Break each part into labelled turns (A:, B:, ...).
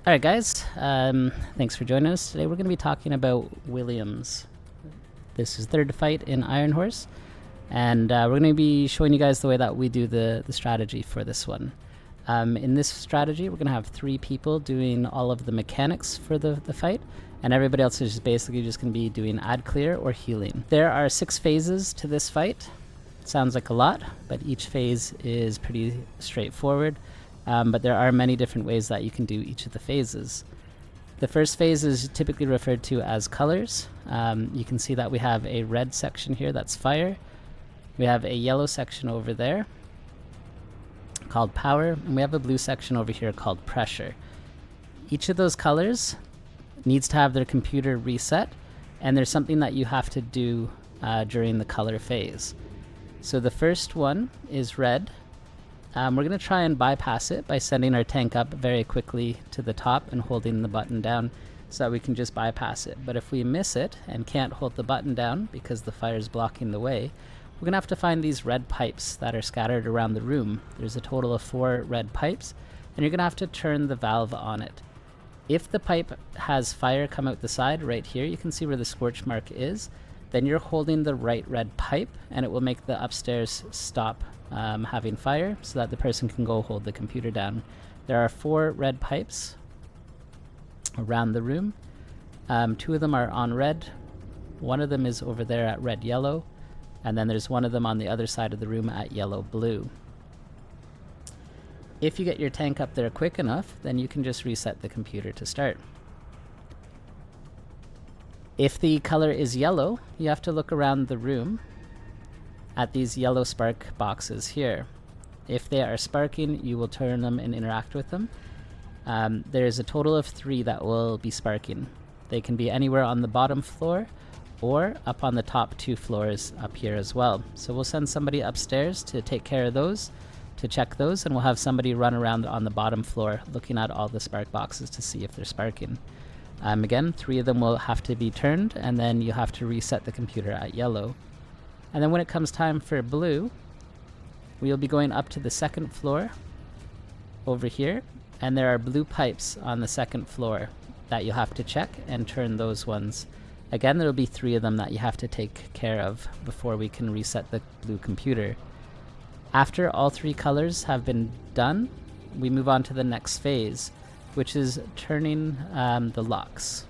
A: Alright guys, thanks for joining us. Today we're going to be talking about Williams. This is third fight in Iron Horse, and we're going to be showing you guys the way that we do the strategy for this one. In this strategy, we're going to have 3 people doing all of the mechanics for the fight, and everybody else is basically just going to be doing add clear or healing. There are 6 phases to this fight. Sounds like a lot, but each phase is pretty straightforward. But there are many different ways that you can do each of the phases. The first phase is typically referred to as colors. You can see that we have a red section here, that's fire. We have a yellow section over there called power, and we have a blue section over here called pressure. Each of those colors needs to have their computer reset, and there's something that you have to do during the color phase. So the first one is red. We're going to try and bypass it by sending our tank up very quickly to the top and holding the button down so that we can just bypass it. But if we miss it and can't hold the button down because the fire is blocking the way, we're going to have to find these red pipes that are scattered around the room. There's a total of 4 red pipes, and you're going to have to turn the valve on it. If the pipe has fire come out the side right here, you can see where the scorch mark is, then you're holding the right red pipe and it will make the upstairs stop having fire so that the person can go hold the computer down. There are 4 red pipes around the room. 2 of them are on red, 1 of them is over there at red yellow, and then there's 1 of them on the other side of the room at yellow blue. If you get your tank up there quick enough, then you can just reset the computer to start. If the color is yellow, you have to look around the room at these yellow spark boxes here. If they are sparking, you will turn them and interact with them. There's a total of 3 that will be sparking. They can be anywhere on the bottom floor or up on the top 2 floors up here as well. So we'll send somebody upstairs to take care of those, to check those, and we'll have somebody run around on the bottom floor looking at all the spark boxes to see if they're sparking. Again, 3 of them will have to be turned, and then you have to reset the computer at yellow. And then when it comes time for blue, we'll be going up to the 2nd floor over here, and there are blue pipes on the 2nd floor that you'll have to check and turn those ones. Again, there'll be 3 of them that you have to take care of before we can reset the blue computer. After all 3 colors have been done, we move on to the next phase, which is turning the locks.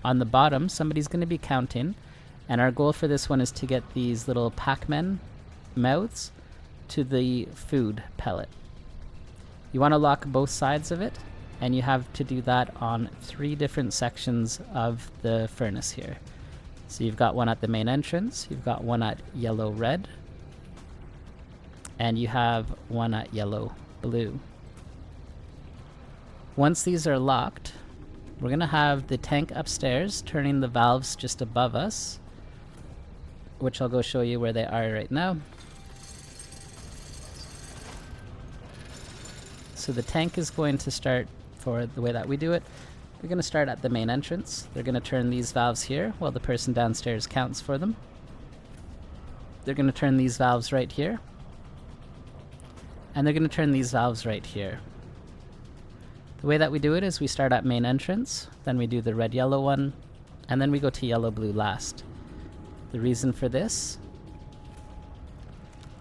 A: On the bottom, somebody's going to be counting, and our goal for this one is to get these little Pac-Man mouths to the food pellet. You want to lock both sides of it, and you have to do that on 3 different sections of the furnace here. So you've got one at the main entrance, you've got one at yellow-red, and you have one at yellow-blue. Once these are locked, we're going to have the tank upstairs turning the valves just above us, which I'll go show you where they are right now. So the tank is going to start, for the way that we do it, we're going to start at the main entrance. They're going to turn these valves here while the person downstairs counts for them. They're going to turn these valves right here. And they're going to turn these valves right here. The way that we do it is we start at main entrance, then we do the red-yellow one, and then we go to yellow-blue last. The reason for this,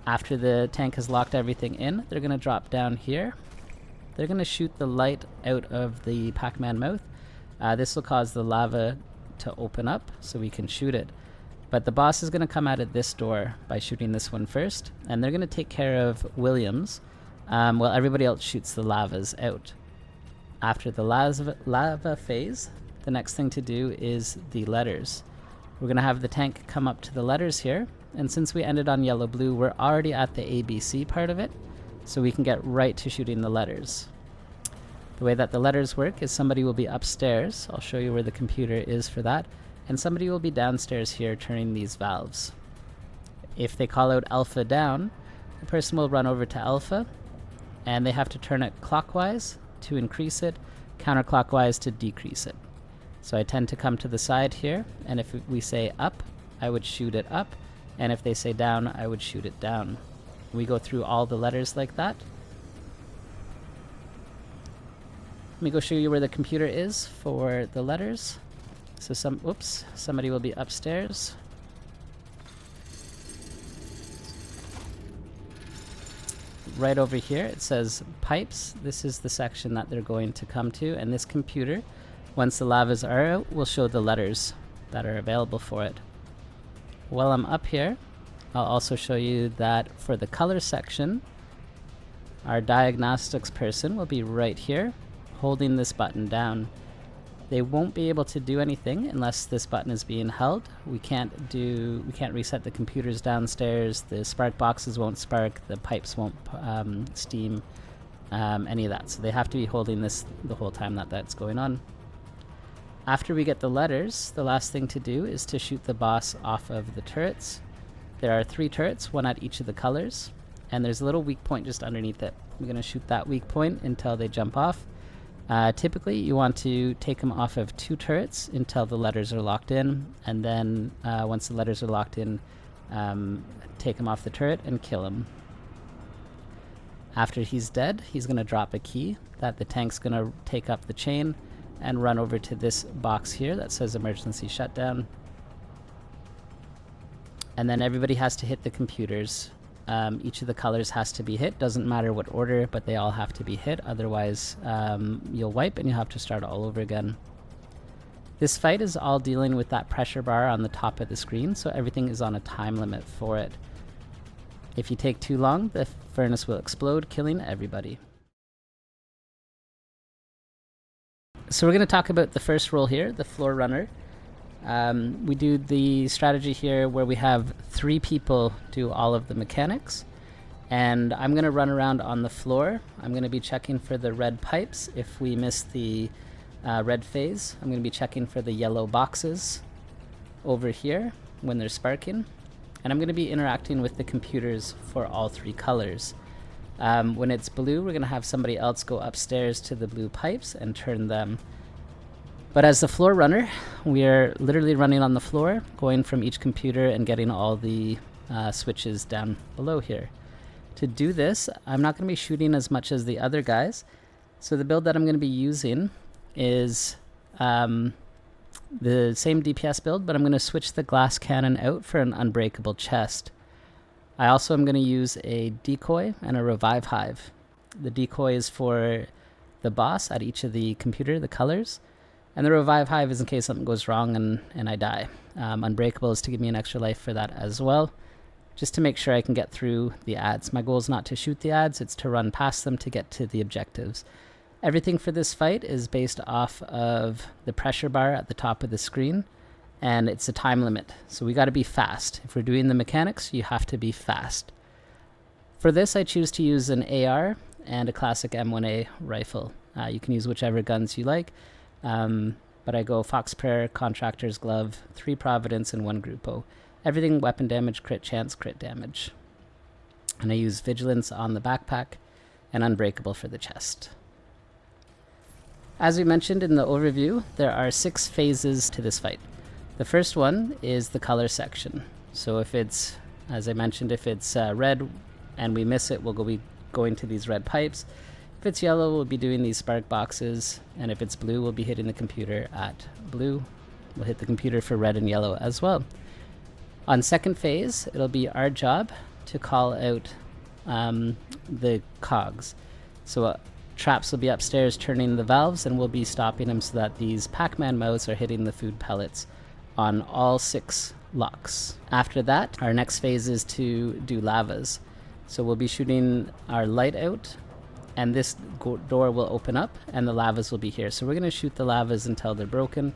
A: after the tank has locked everything in, they're going to drop down here. They're going to shoot the light out of the Pac-Man mouth. This will cause the lava to open up so we can shoot it. But the boss is going to come out of this door by shooting this one first, and they're going to take care of Williams while everybody else shoots the lavas out. After the lava phase, the next thing to do is the letters. We're going to have the tank come up to the letters here, and since we ended on yellow-blue, we're already at the ABC part of it, so we can get right to shooting the letters. The way that the letters work is somebody will be upstairs, I'll show you where the computer is for that, and somebody will be downstairs here turning these valves. If they call out alpha down, the person will run over to alpha, and they have to turn it clockwise to increase it, counterclockwise to decrease it. So I tend to come to the side here, and if we say up, I would shoot it up, and if they say down, I would shoot it down. We go through all the letters like that. me go show you where the computer is for the letters. So somebody will be upstairs. Right over here it says pipes. This is the section that they're going to come to, and this computer, once the lavas are out, will show the letters that are available for it. While I'm up here, I'll also show you that for the color section, our diagnostics person will be right here holding this button down. They won't be able to do anything unless this button is being held. We can't reset the computers downstairs, the spark boxes won't spark, the pipes won't steam, any of that. So they have to be holding this the whole time that that's going on. After we get the letters, the last thing to do is to shoot the boss off of the turrets. There are 3 turrets, one at each of the colors, and there's a little weak point just underneath it. We're going to shoot that weak point until they jump off. Typically you want to take them off of 2 turrets until the letters are locked in, and then once the letters are locked in, take him off the turret and kill him. After he's dead, he's going to drop a key that the tank's going to take up the chain and run over to this box here that says emergency shutdown. And then everybody has to hit the computers. Each of the colors has to be hit. Doesn't matter what order, but they all have to be hit. Otherwise, you'll wipe and you'll have to start all over again. This fight is all dealing with that pressure bar on the top of the screen, so everything is on a time limit for it. If you take too long, the furnace will explode, killing everybody. So we're going to talk about the first role here, the floor runner. We do the strategy here where we have 3 people do all of the mechanics, and I'm going to run around on the floor. I'm going to be checking for the red pipes. If we miss the red phase, I'm going to be checking for the yellow boxes over here when they're sparking, and I'm going to be interacting with the computers for all 3 colors. When it's blue, we're going to have somebody else go upstairs to the blue pipes and turn them. But as the floor runner, we are literally running on the floor, going from each computer and getting all the switches down below here. To do this, I'm not going to be shooting as much as the other guys. So the build that I'm going to be using is the same DPS build, but I'm going to switch the glass cannon out for an unbreakable chest. I also am going to use a decoy and a revive hive. The decoy is for the boss at each of the computer, the colors. And the revive hive is in case something goes wrong and I die. Unbreakable is to give me an extra life for that as well, just to make sure I can get through the ads. My goal is not to shoot the ads, it's to run past them to get to the objectives. Everything for this fight is based off of the pressure bar at the top of the screen, and it's a time limit. So we got to be fast. If we're doing the mechanics, you have to be fast. For this, I choose to use an AR and a classic M1A rifle. You can use whichever guns you like. But I go Fox Prayer, Contractor's Glove, 3 Providence, and 1 Grupo. Everything weapon damage, crit chance, crit damage. And I use Vigilance on the backpack and Unbreakable for the chest. As we mentioned in the overview, there are 6 phases to this fight. The first one is the color section. So if it's, as I mentioned, if it's red and we miss it, we'll be going to these red pipes. If it's yellow, we'll be doing these spark boxes, and if it's blue, we'll be hitting the computer at blue. We'll hit the computer for red and yellow as well. On second phase, it'll be our job to call out the cogs. So traps will be upstairs turning the valves, and we'll be stopping them so that these Pac-Man mouths are hitting the food pellets on all 6 locks. After that, our next phase is to do lavas. So we'll be shooting our light out, and this door will open up and the lavas will be here. So we're going to shoot the lavas until they're broken.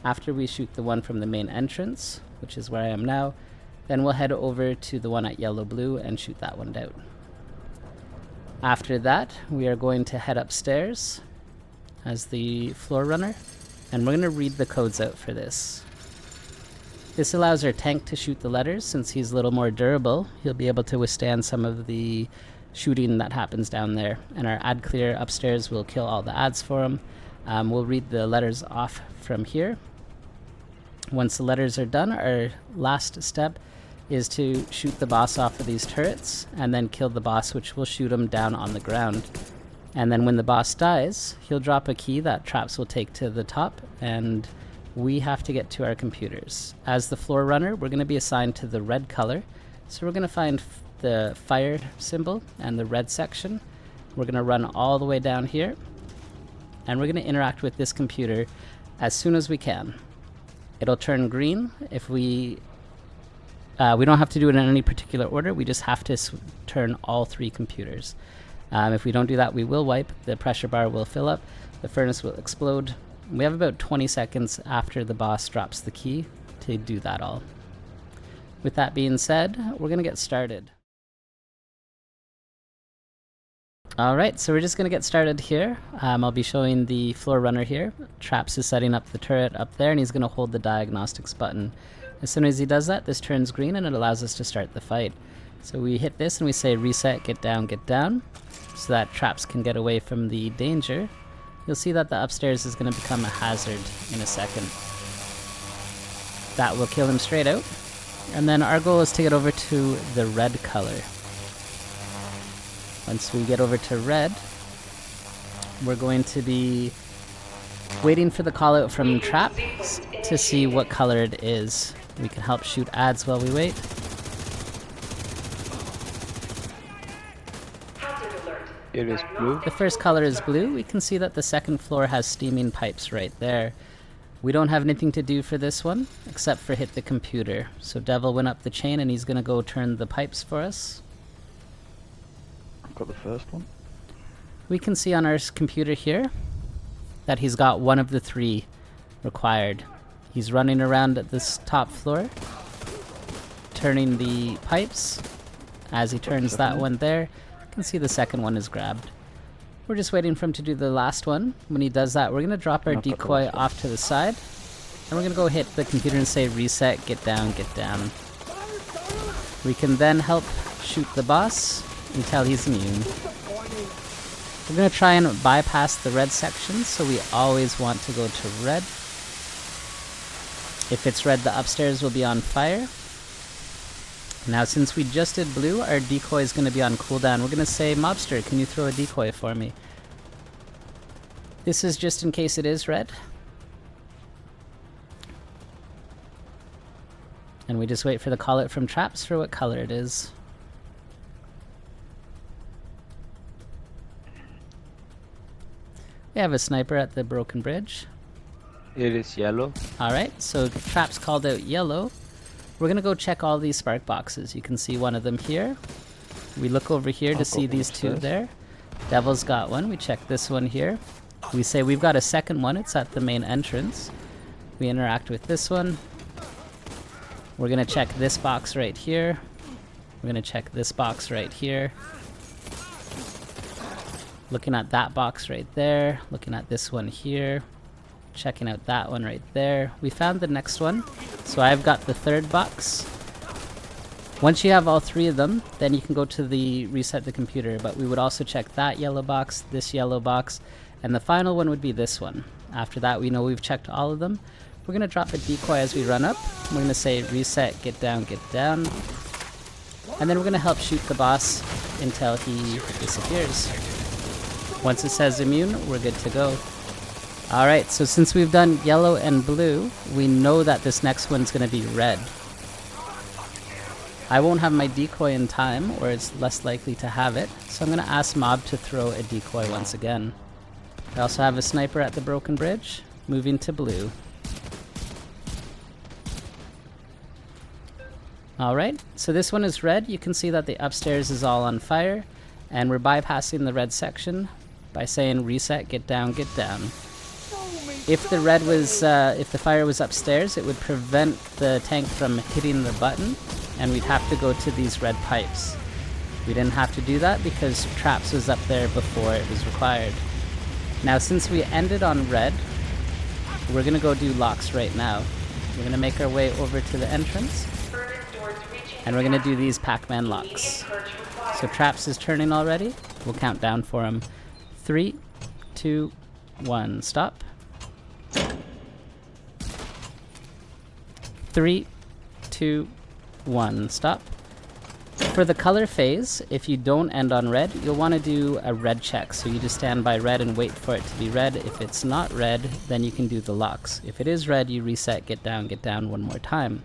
A: After we shoot the one from the main entrance, which is where I am now, then we'll head over to the one at yellow-blue and shoot that one down. After that, we are going to head upstairs as the floor runner, and we're going to read the codes out for this. This allows our tank to shoot the letters. Since he's a little more durable, he'll be able to withstand some of the shooting that happens down there, and our ad clear upstairs will kill all the ads for him. We'll read the letters off from here. Once the letters are done, our last step is to shoot the boss off of these turrets and then kill the boss, which will shoot him down on the ground. And then when the boss dies, he'll drop a key that Traps will take to the top, and we have to get to our computers. As the floor runner, we're going to be assigned to the red color. So we're going to find the fire symbol and the red section. We're going to run all the way down here, and we're going to interact with this computer as soon as we can. It'll turn green if we don't have to do it in any particular order. We just have to turn all 3 computers. If we don't do that, we will wipe. The pressure bar will fill up. The furnace will explode. We have about 20 seconds after the boss drops the key to do that all. With that being said, we're going to get started. Alright, so we're just going to get started here. I'll be showing the floor runner here. Traps is setting up the turret up there, and he's going to hold the diagnostics button. As soon as he does that, this turns green and it allows us to start the fight. So we hit this and we say reset, get down, so that Traps can get away from the danger. You'll see that the upstairs is going to become a hazard in a second. That will kill him straight out. And then our goal is to get over to the red color. Once we get over to red, we're going to be waiting for the call out from Traps to see what color it is. We can help shoot ads while we wait.
B: It is blue.
A: The first color is blue. We can see that the second floor has steaming pipes right there. We don't have anything to do for this one, except for hit the computer. So Devil went up the chain and he's going to go turn the pipes for us.
B: Got the first one.
A: We can see on our computer here that he's got one of the 3 required. He's running around at this top floor, turning the pipes. As he turns that one there, you can see the second one is grabbed. We're just waiting for him to do the last one. When he does that, we're going to drop our decoy off to the side, and we're going to go hit the computer and say reset, get down. We can then help shoot the boss until he's immune. We're going to try and bypass the red section, so we always want to go to red. If it's red, the upstairs will be on fire. Now, since we just did blue, our decoy is going to be on cooldown. We're going to say, Mobster, can you throw a decoy for me? This is just in case it is red. And we just wait for the call out from Traps for what color it is. We have a sniper at the broken bridge.
B: It is yellow.
A: Alright, so Traps called out yellow. We're going to go check all these spark boxes. You can see one of them here. We look over here to see these 2 there. Devil's got one. We check this one here. We say we've got a second one. It's at the main entrance. We interact with this one. We're going to check this box right here. We're going to check this box right here. Looking at that box right there. Looking at this one here. Checking out that one right there. We found the next one. So I've got the 3rd box. Once you have all 3 of them, then you can go to the reset the computer. But we would also check that yellow box, this yellow box, and the final one would be this one. After that, we know we've checked all of them. We're going to drop a decoy as we run up. We're going to say reset, get down. And then we're going to help shoot the boss until he disappears. Once it says immune, we're good to go. Alright, so since we've done yellow and blue, we know that this next one's going to be red. I won't have my decoy in time, or it's less likely to have it, so I'm going to ask Mob to throw a decoy once again. I also have a sniper at the broken bridge, moving to blue. Alright, so this one is red. You can see that the upstairs is all on fire, and we're bypassing the red section by saying reset, get down. If the red was, if the fire was upstairs, it would prevent the tank from hitting the button, and we'd have to go to these red pipes. We didn't have to do that because Traps was up there before it was required. Now, since we ended on red, we're gonna go do locks right now. We're gonna make our way over to the entrance, and we're gonna do these Pac-Man locks. So Traps is turning already. We'll count down for him. 3, 2, 1, stop. 3, 2, 1, stop. For the color phase, if you don't end on red, you'll want to do a red check. So you just stand by red and wait for it to be red. If it's not red, then you can do the locks. If it is red, you reset, get down one more time.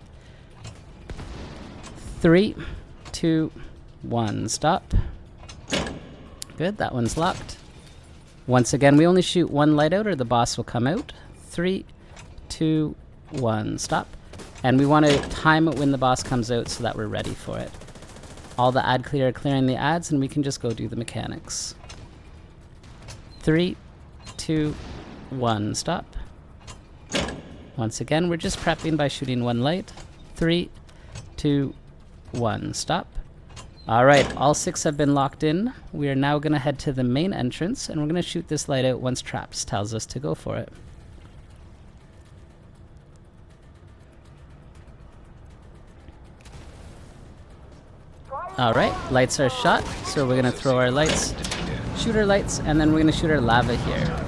A: 3, 2, 1, stop. Good, that one's locked. Once again, we only shoot one light out or the boss will come out. 3, 2, 1, stop. And we want to time it when the boss comes out so that we're ready for it. All the ad clear are clearing the ads, and we can just go do the mechanics. 3, 2, 1, stop. Once again, we're just prepping by shooting one light. 3, 2, 1, stop. Alright, all 6 have been locked in. We are now going to head to the main entrance, and we're going to shoot this light out once Traps tells us to go for it. Alright, lights are shot, so we're going to throw our lights, shoot our lights, and then we're going to shoot our lava here.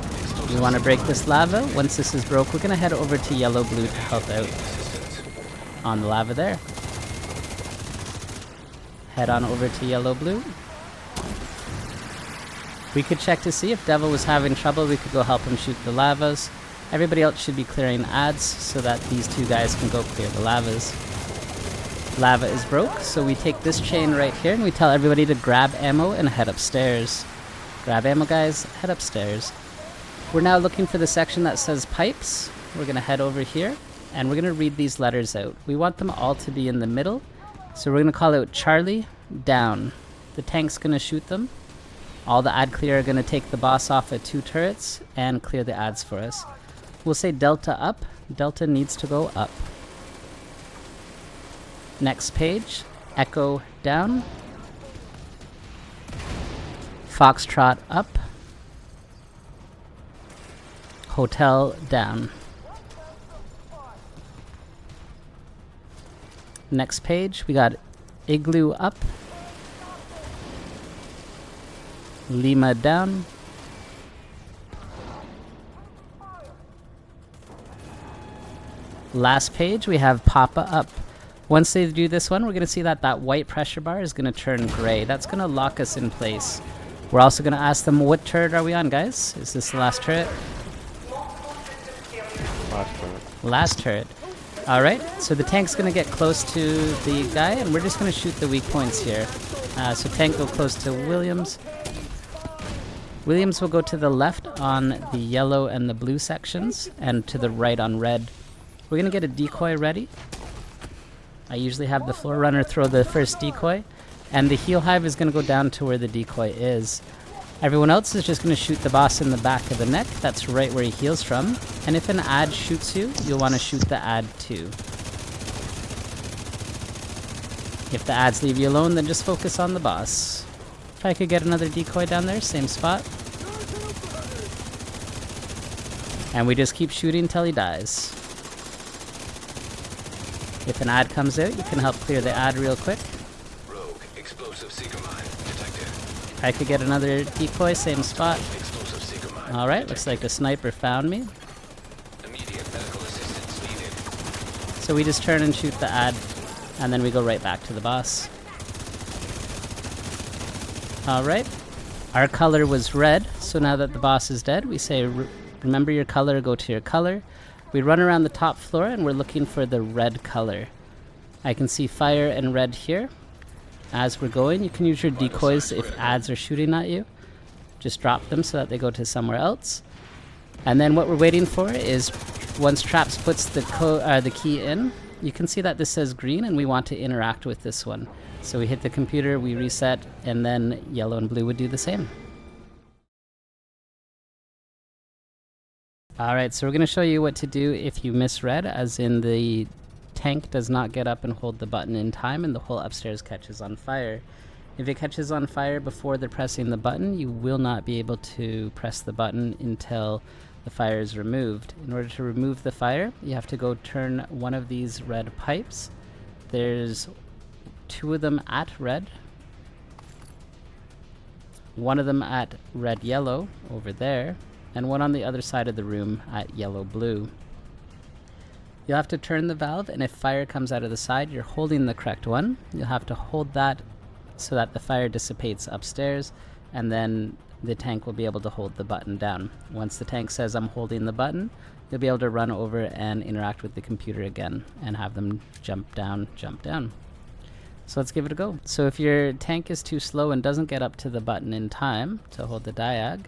A: We want to break this lava. Once this is broke, we're going to head over to yellow-blue to help out on the lava there. Head on over to yellow-blue. We could check to see if Devil was having trouble. We could go help him shoot the lavas. Everybody else should be clearing ads so that these 2 guys can go clear the lavas. Lava is broke, so we take this chain right here and we tell everybody to grab ammo and head upstairs. Grab ammo, guys, head upstairs. We're now looking for the section that says pipes. We're going to head over here and we're going to read these letters out. We want them all to be in the middle, so we're going to call out Charlie, down. The tank's going to shoot them. All the ad clear are going to take the boss off at 2 turrets and clear the ads for us. We'll say Delta up. Delta needs to go up. Next page, Echo down. Foxtrot up. Hotel down. Next page, we got Igloo up. Lima down. Last page, we have Papa up. Once they do this one, we're going to see that that white pressure bar is going to turn gray. That's going to lock us in place. We're also going to ask them, what turret are we on, guys? Is this the last turret?
B: Last turret.
A: Last turret. Alright, so the tank's going to get close to the guy, and we're just going to shoot the weak points here. So tank go close to Williams. Williams will go to the left on the yellow and the blue sections, and to the right on red. We're going to get a decoy ready. I usually have the floor runner throw the first decoy, and the heal hive is going to go down to where the decoy is. Everyone else is just going to shoot the boss in the back of the neck. That's right where he heals from. And if an ad shoots you, you'll want to shoot the ad too. If the ads leave you alone, then just focus on the boss. If I could get another decoy down there, same spot. And we just keep shooting until he dies. If an ad comes out, you can help clear the ad real quick.
C: Rogue explosive seeker mine detected.
A: I could get another decoy, same spot.
C: Explosive seeker mine.
A: Alright, looks like the sniper found me.
C: Immediate medical assistance needed.
A: So we just turn and shoot the ad, and then we go right back to the boss. Alright, our color was red, so now that the boss is dead, we say, remember your color, go to your color. We run around the top floor and we're looking for the red color. I can see fire and red here. As we're going, you can use your decoys if ads are shooting at you. Just drop them so that they go to somewhere else. And then what we're waiting for is once Traps puts the key in, you can see that this says green and we want to interact with this one. So we hit the computer, we reset, and then yellow and blue would do the same. Alright, so we're going to show you what to do if you miss red, as in the tank does not get up and hold the button in time and the whole upstairs catches on fire. If it catches on fire before they're pressing the button, you will not be able to press the button until the fire is removed. In order to remove the fire, you have to go turn one of these red pipes. There's 2 of them at red, one of them at red-yellow over there, and one on the other side of the room at yellow-blue. You'll have to turn the valve, and if fire comes out of the side, you're holding the correct one. You'll have to hold that so that the fire dissipates upstairs, and then the tank will be able to hold the button down. Once the tank says I'm holding the button, you'll be able to run over and interact with the computer again and have them jump down, jump down. So let's give it a go. So if your tank is too slow and doesn't get up to the button in time to hold the diag,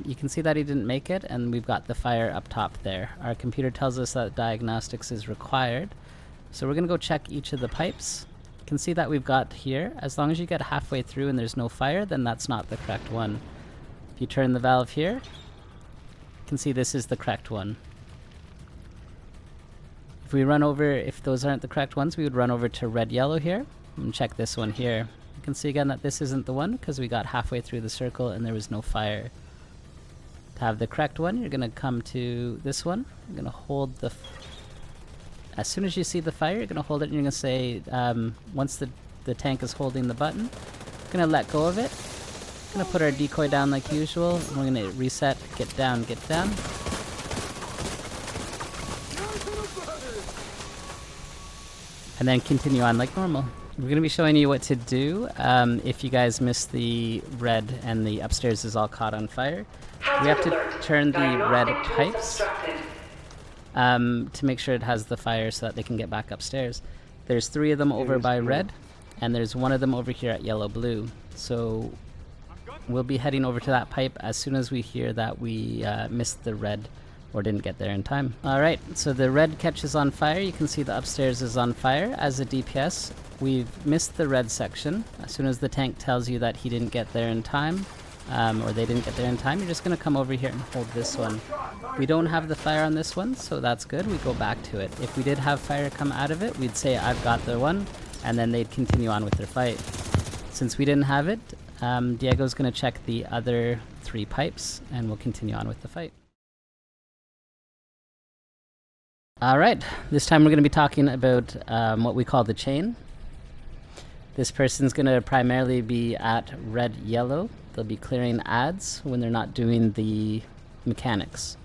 A: you can see that he didn't make it, and we've got the fire up top there. Our computer tells us that diagnostics is required. So we're gonna go check each of the pipes. You can see that we've got here, as long as you get halfway through and there's no fire, then that's not the correct one. If you turn the valve here, you can see this is the correct one. If we run over, if those aren't the correct ones, we would run over to red, yellow here and check this one here. You can see again that this isn't the one because we got halfway through the circle and there was no fire. To have the correct one, you're going to come to this one. You're going to hold the... As soon as you see the fire, you're going to hold it and you're going to say, once the tank is holding the button, we're going to let go of it. We're going to put our decoy down like usual. And we're going to reset, get down, get down. And then continue on like normal. We're going to be showing you what to do if you guys miss the red and the upstairs is all caught on fire. We have to turn the red pipes to make sure it has the fire so that they can get back upstairs. There's 3 of them over by red, and there's 1 of them over here at yellow-blue. So we'll be heading over to that pipe as soon as we hear that we missed the red or didn't get there in time. Alright, so the red catches on fire. You can see the upstairs is on fire. As a DPS, we've missed the red section. As soon as the tank tells you that he didn't get there in time, or they didn't get there in time, you're just going to come over here and hold this one. We don't have the fire on this one, so that's good. We go back to it. If we did have fire come out of it, we'd say I've got the one, and then they'd continue on with their fight. Since we didn't have it, Diego's going to check the other 3 pipes, and we'll continue on with the fight. Alright, this time we're going to be talking about what we call the chain. This person's going to primarily be at red, yellow. They'll be clearing ads when they're not doing the mechanics.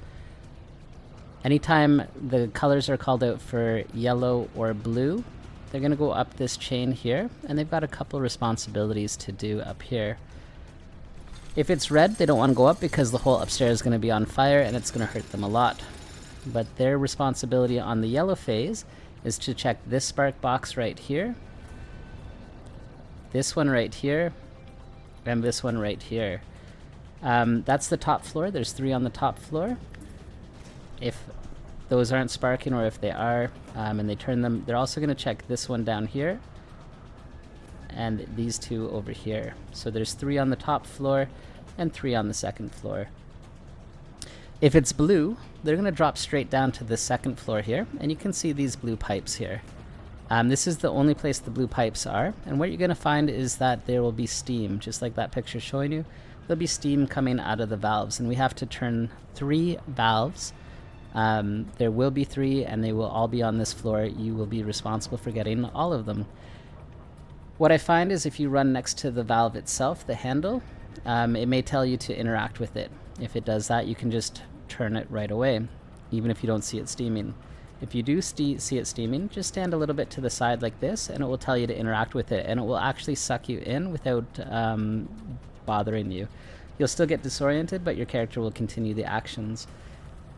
A: Anytime the colors are called out for yellow or blue, they're going to go up this chain here, and they've got a couple responsibilities to do up here. If it's red, they don't want to go up because the whole upstairs is going to be on fire and it's going to hurt them a lot. But their responsibility on the yellow phase is to check this spark box right here, this one right here, and this one right here. That's the top floor. There's 3 on the top floor. If those aren't sparking, or if they are, and they turn them, they're also going to check this one down here and these 2 over here. So there's 3 on the top floor and 3 on the second floor. If it's blue, they're going to drop straight down to the second floor here, and you can see these blue pipes here. This is the only place the blue pipes are, and what you're going to find is that there will be steam, just like that picture showing you. There'll be steam coming out of the valves, and we have to turn 3 valves. There will be 3, and they will all be on this floor. You will be responsible for getting all of them. What I find is if you run next to the valve itself, the handle, it may tell you to interact with it. If it does that, you can just turn it right away, even if you don't see it steaming. If you do see it steaming, just stand a little bit to the side like this, and it will tell you to interact with it, and it will actually suck you in without bothering you. You'll still get disoriented, but your character will continue the actions.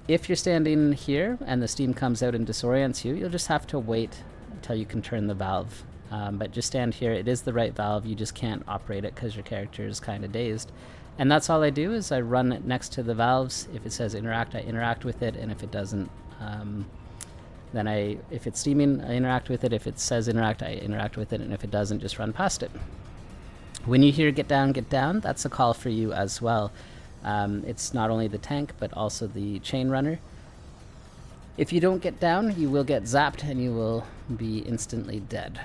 A: If you're standing here and the steam comes out and disorients you, you'll just have to wait until you can turn the valve. But just stand here. It is the right valve. You just can't operate it because your character is kind of dazed. And that's all I do is I run it next to the valves. If it says interact, I interact with it, and if it doesn't, then if it's steaming, I interact with it. If it says interact, I interact with it, and if it doesn't, just run past it. When you hear get down, that's a call for you as well. It's not only the tank, but also the chain runner. If you don't get down, you will get zapped, and you will be instantly dead.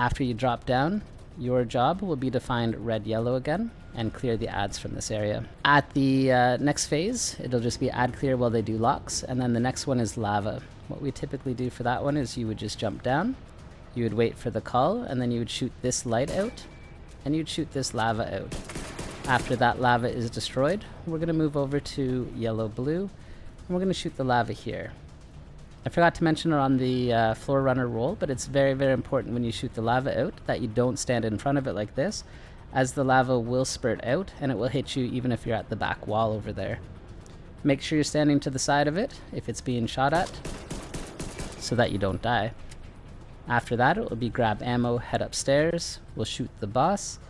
A: After you drop down, your job will be to find red, yellow again, and clear the ads from this area. At the next phase, it'll just be ad clear while they do locks, and then the next one is lava. What we typically do for that one is you would just jump down, you would wait for the call, and then you would shoot this light out, and you'd shoot this lava out. After that lava is destroyed, we're going to move over to yellow-blue, and we're going to shoot the lava here. I forgot to mention it on the floor runner roll, but it's very, very important when you shoot the lava out that you don't stand in front of it like this, as the lava will spurt out and it will hit you even if you're at the back wall over there. Make sure you're standing to the side of it if it's being shot at, so that you don't die. After that, it will be grab ammo, head upstairs, we'll shoot the boss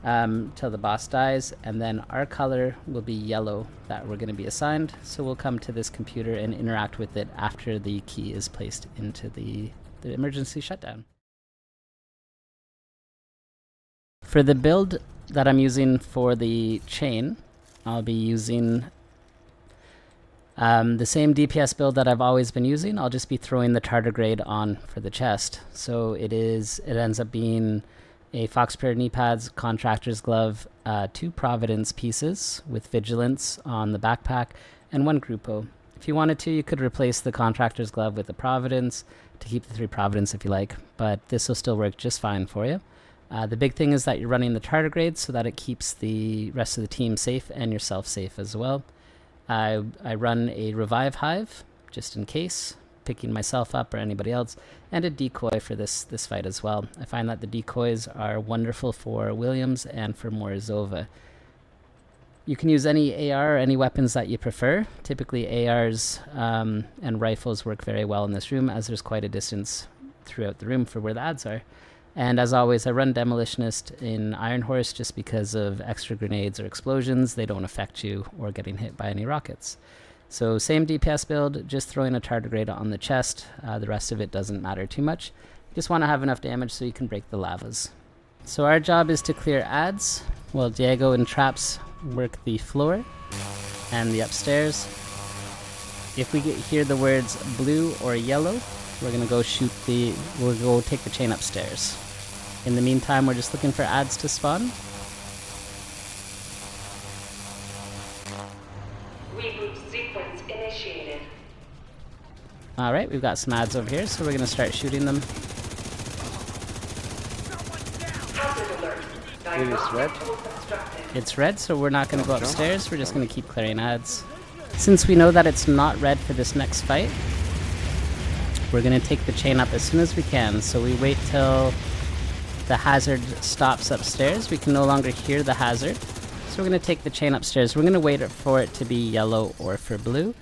A: till the boss dies, and then our color will be yellow that we're going to be assigned, so we'll come to this computer and interact with it after the key is placed into the emergency shutdown. For the build that I'm using for the chain, I'll be using the same DPS build that I've always been using. I'll just be throwing the tardigrade on for the chest. So it ends up being a fox pair of knee pads, contractor's glove, 2 Providence pieces with vigilance on the backpack, and 1 Grupo. If you wanted to, you could replace the contractor's glove with the Providence to keep the 3 Providence if you like, but this will still work just fine for you. The big thing is that you're running the tardigrade so that it keeps the rest of the team safe and yourself safe as well. I run a revive hive just in case, picking myself up or anybody else, and a decoy for this fight as well. I find that the decoys are wonderful for Williams and for Morozova. You can use any AR or any weapons that you prefer. Typically ARs and rifles work very well in this room, as there's quite a distance throughout the room for where the ads are. And as always, I run Demolitionist in Iron Horse just because of extra grenades or explosions. They don't affect you or getting hit by any rockets. So same DPS build, just throwing a tardigrade on the chest. The rest of it doesn't matter too much. You just want to have enough damage so you can break the lavas. So our job is to clear ads while Diego and Traps work the floor and the upstairs. If we hear the words blue or yellow, we're gonna go we'll go take the chain upstairs. In the meantime, we're just looking for ads to spawn.
D: Reboot sequence initiated.
A: Alright, we've got some ads over here, so we're gonna start shooting them.
D: Hazard alert.
B: It is red.
A: It's red, so we're not gonna go upstairs, we're just gonna keep clearing ads. Since we know that it's not red for this next fight, we're going to take the chain up as soon as we can. So we wait till the hazard stops upstairs. We can no longer hear the hazard. So we're going to take the chain upstairs. We're going to wait for it to be yellow or for blue.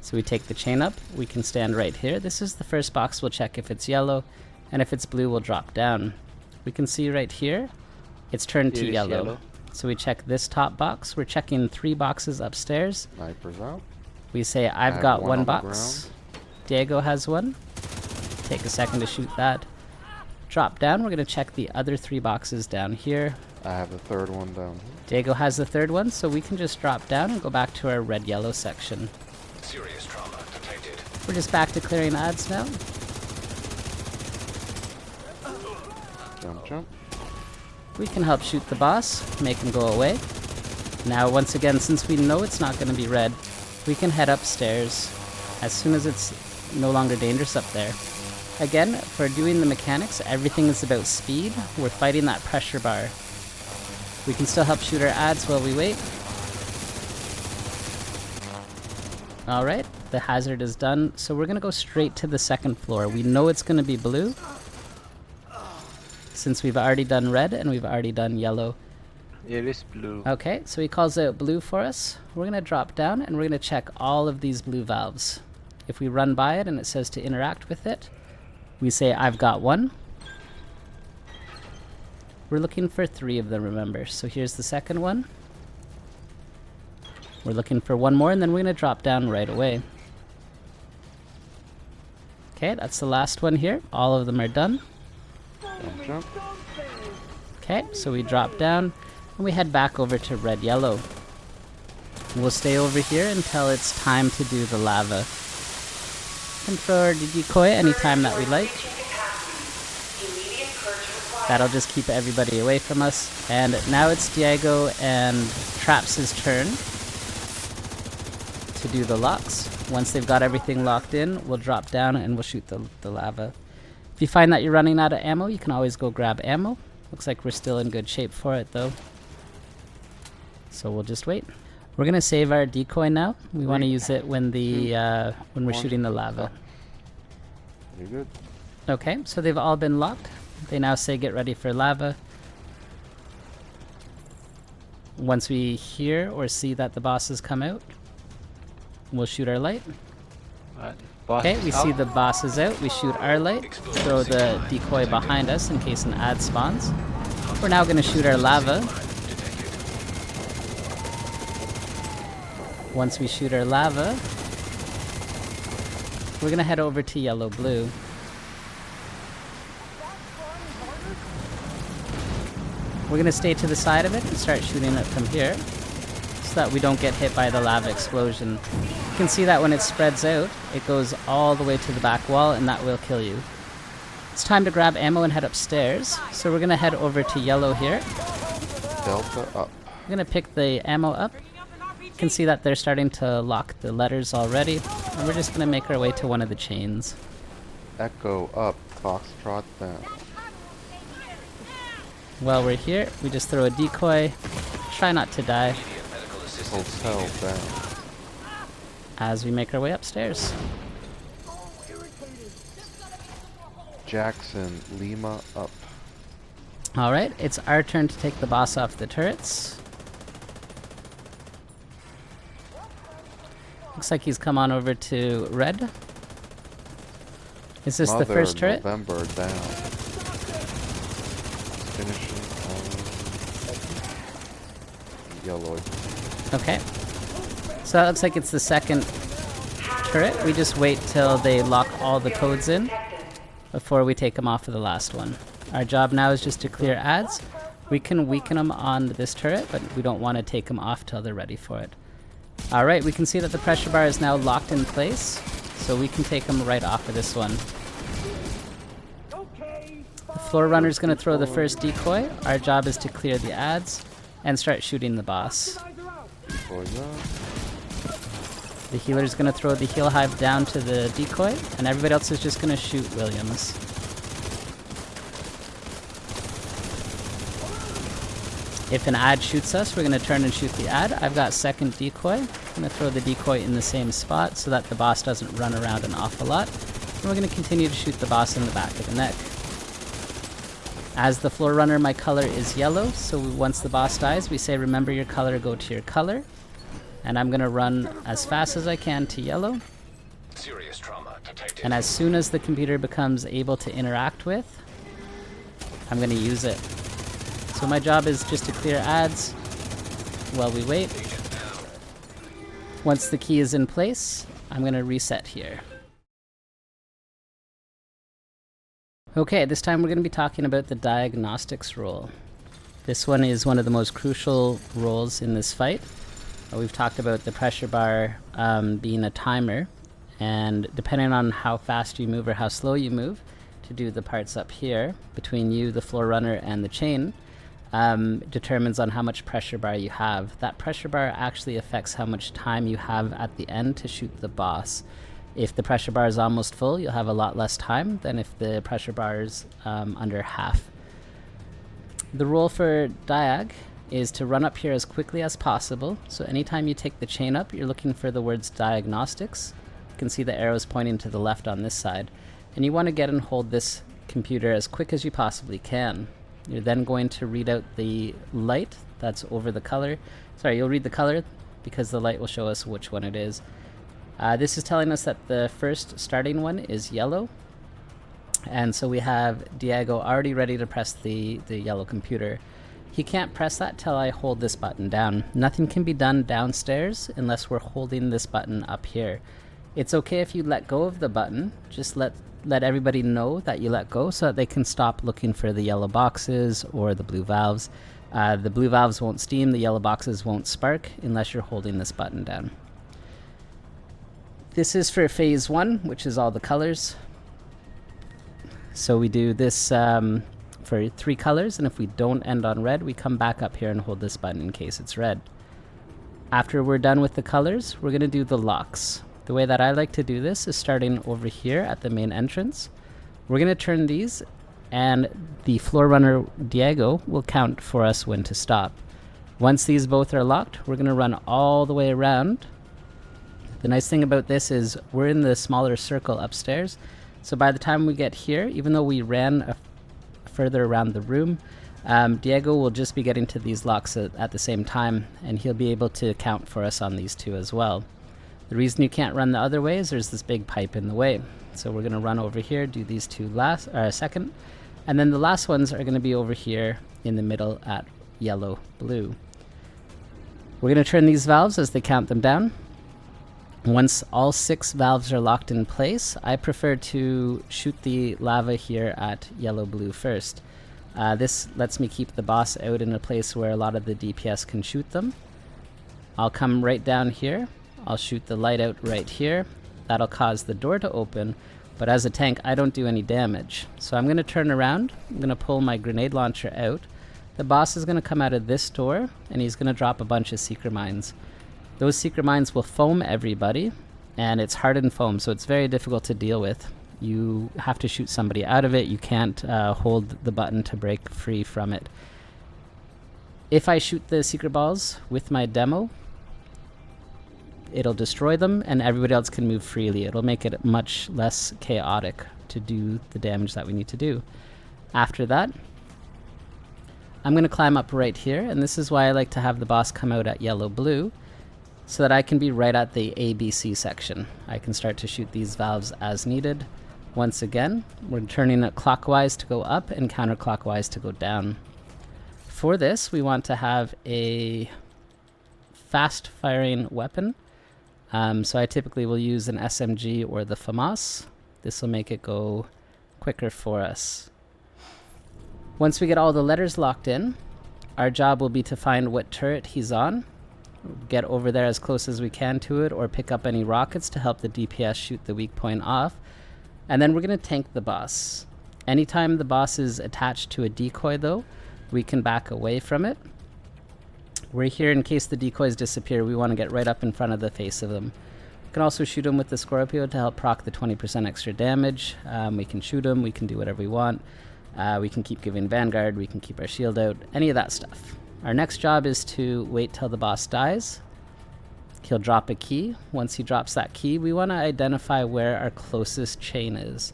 A: So we take the chain up. We can stand right here. This is the first box. We'll check if it's yellow. And if it's blue, we'll drop down. We can see right here, it's turned to yellow. So we check this top box. We're checking 3 boxes upstairs.
E: Snipers out.
A: We say, I've got one
E: on the
A: box. Diego has one. Take a second to shoot that. Drop down. We're going to check the other 3 boxes down here.
E: I have the 3rd one down here.
A: Diego has the 3rd one, so we can just drop down and go back to our red-yellow section.
C: Serious trauma detected.
A: We're just back to clearing ads now.
E: Jump, jump.
A: We can help shoot the boss, make him go away. Now, once again, since we know it's not going to be red, we can head upstairs as soon as it's no longer dangerous up there. Again, for doing the mechanics, everything is about speed. We're fighting that pressure bar. We can still help shoot our ads while we wait. Alright, the hazard is done, so we're gonna go straight to the 2nd floor. We know it's gonna be blue, since we've already done red and we've already done yellow.
B: It is blue.
A: Okay, so he calls out blue for us. We're gonna drop down and we're gonna check all of these blue valves. If we run by it and it says to interact with it, we say, I've got one. We're looking for 3 of them, remember. So here's the 2nd one. We're looking for 1 more, and then we're going to drop down right away. Okay, that's the last one here. All of them are done.
E: Jump, jump.
A: Okay, so we drop down, and we head back over to red-yellow. We'll stay over here until it's time to do the lava. And throw our decoy anytime that we like. That'll just keep everybody away from us. And now it's Diego and Traps' turn to do the locks. Once they've got everything locked in, we'll drop down and we'll shoot the lava. If you find that you're running out of ammo, you can always go grab ammo. Looks like we're still in good shape for it though. So we'll just wait. We're gonna save our decoy now. We want to use it when we're shooting the lava.
E: You're good.
A: Okay, so they've all been locked. They now say get ready for lava. Once we hear or see that the bosses come out, we'll shoot our light.
B: Right. Boss
A: Okay,
B: is
A: we
B: out.
A: see the boss is out. We shoot our light, throw the decoy behind us in case an ad spawns. We're now going to shoot our lava. Once we shoot our lava, we're going to head over to yellow-blue. We're going to stay to the side of it and start shooting it from here so that we don't get hit by the lava explosion. You can see that when it spreads out, it goes all the way to the back wall, and that will kill you. It's time to grab ammo and head upstairs. So we're going to head over to yellow here.
E: Delta up.
A: We're going to pick the ammo up. You can see that they're starting to lock the letters already. And we're just going to make our way to one of the chains.
E: Echo up. Foxtrot down.
A: While we're here, we just throw a decoy. Try not to die
C: Immediate medical assistance
E: Hotel
C: needed.
E: down.
A: as we make our way upstairs.
E: Jackson, Lima up.
A: Alright, it's our turn to take the boss off the turrets. Looks like he's come on over to red. Is this
E: Mother
A: the first turret?
E: November down. Finishing on yellow.
A: Okay. So that looks like it's the second turret. We just wait till they lock all the codes in before we take them off of the last one. Our job now is just to clear ads. We can weaken them on this turret, but we don't want to take them off till they're ready for it. Alright, we can see that the pressure bar is now locked in place, so we can take them right off of this one. The floor runner's going to throw the first decoy. Our job is to clear the ads and start shooting the boss.
E: Boys up.
A: The healer's going to throw the heal hive down to the decoy, and everybody else is just going to shoot Williams. If an ad shoots us, we're going to turn and shoot the ad. I've got second decoy. I'm going to throw the decoy in the same spot so that the boss doesn't run around an awful lot. And we're going to continue to shoot the boss in the back of the neck. As the floor runner, my color is yellow, so once the boss dies, we say remember your color, go to your color. And I'm going to run as fast as I can to yellow.
C: Serious trauma detected.
A: And as soon as the computer becomes able to interact with, I'm going to use it. So my job is just to clear ads while we wait. Once the key is in place, I'm going to reset here. Okay, this time we're going to be talking about the diagnostics role. This one is one of the most crucial roles in this fight. We've talked about the pressure bar being a timer, and depending on how fast you move or how slow you move to do the parts up here between you, the floor runner, and the chain, determines on how much pressure bar you have. That pressure bar actually affects how much time you have at the end to shoot the boss. If the pressure bar is almost full, you'll have a lot less time than if the pressure bar is under half. The role for Diag is to run up here as quickly as possible. So anytime you take the chain up, you're looking for the words diagnostics. You can see the arrows pointing to the left on this side. And you want to get and hold this computer as quick as you possibly can. You're then going to read out the light that's over the color. Sorry, you'll read the color because the light will show us which one it is. This is telling us that the first starting one is yellow. And so we have Diego already ready to press the yellow computer. He can't press that till I hold this button down. Nothing can be done downstairs unless we're holding this button up here. It's okay if you let go of the button. Just let everybody know that you let go so that they can stop looking for the yellow boxes or the blue valves. The blue valves won't steam, the yellow boxes won't spark unless you're holding this button down. This is for phase 1, which is all the colors. So we do this for 3 colors, and if we don't end on red, we come back up here and hold this button in case it's red. After we're done with the colors, we're going to do the locks. The way that I like to do this is starting over here at the main entrance. We're going to turn these, and the floor runner Diego will count for us when to stop. Once these both are locked, we're going to run all the way around. The nice thing about this is we're in the smaller circle upstairs, So by the time we get here, even though we ran further around the room, Diego will just be getting to these locks at the same time, and he'll be able to count for us on these two as well. The reason you can't run the other way is there's this big pipe in the way. So we're going to run over here, do these two second, and then the last ones are going to be over here in the middle at yellow, blue. We're going to turn these valves as they count them down. Once all 6 valves are locked in place, I prefer to shoot the lava here at yellow, blue first. This lets me keep the boss out in a place where a lot of the DPS can shoot them. I'll come right down here. I'll shoot the light out right here. That'll cause the door to open, but as a tank, I don't do any damage. So I'm going to turn around. I'm going to pull my grenade launcher out. The boss is going to come out of this door, and he's going to drop a bunch of secret mines. Those secret mines will foam everybody, and it's hardened foam, so it's very difficult to deal with. You have to shoot somebody out of it. You can't hold the button to break free from it. If I shoot the secret balls with my demo, it'll destroy them, and everybody else can move freely. It'll make it much less chaotic to do the damage that we need to do. After that, I'm going to climb up right here, and this is why I like to have the boss come out at yellow-blue, so that I can be right at the ABC section. I can start to shoot these valves as needed. Once again, we're turning it clockwise to go up and counterclockwise to go down. For this, we want to have a fast-firing weapon. So I typically will use an SMG or the FAMAS. This will make it go quicker for us. Once we get all the letters locked in, our job will be to find what turret he's on, get over there as close as we can to it, or pick up any rockets to help the DPS shoot the weak point off. And then we're going to tank the boss. Anytime the boss is attached to a decoy though, we can back away from it. We're here in case the decoys disappear. We want to get right up in front of the face of them. We can also shoot them with the Scorpio to help proc the 20% extra damage. We can shoot them, we can do whatever we want. We can keep giving Vanguard, we can keep our shield out, any of that stuff. Our next job is to wait till the boss dies. He'll drop a key. Once he drops that key, we want to identify where our closest chain is.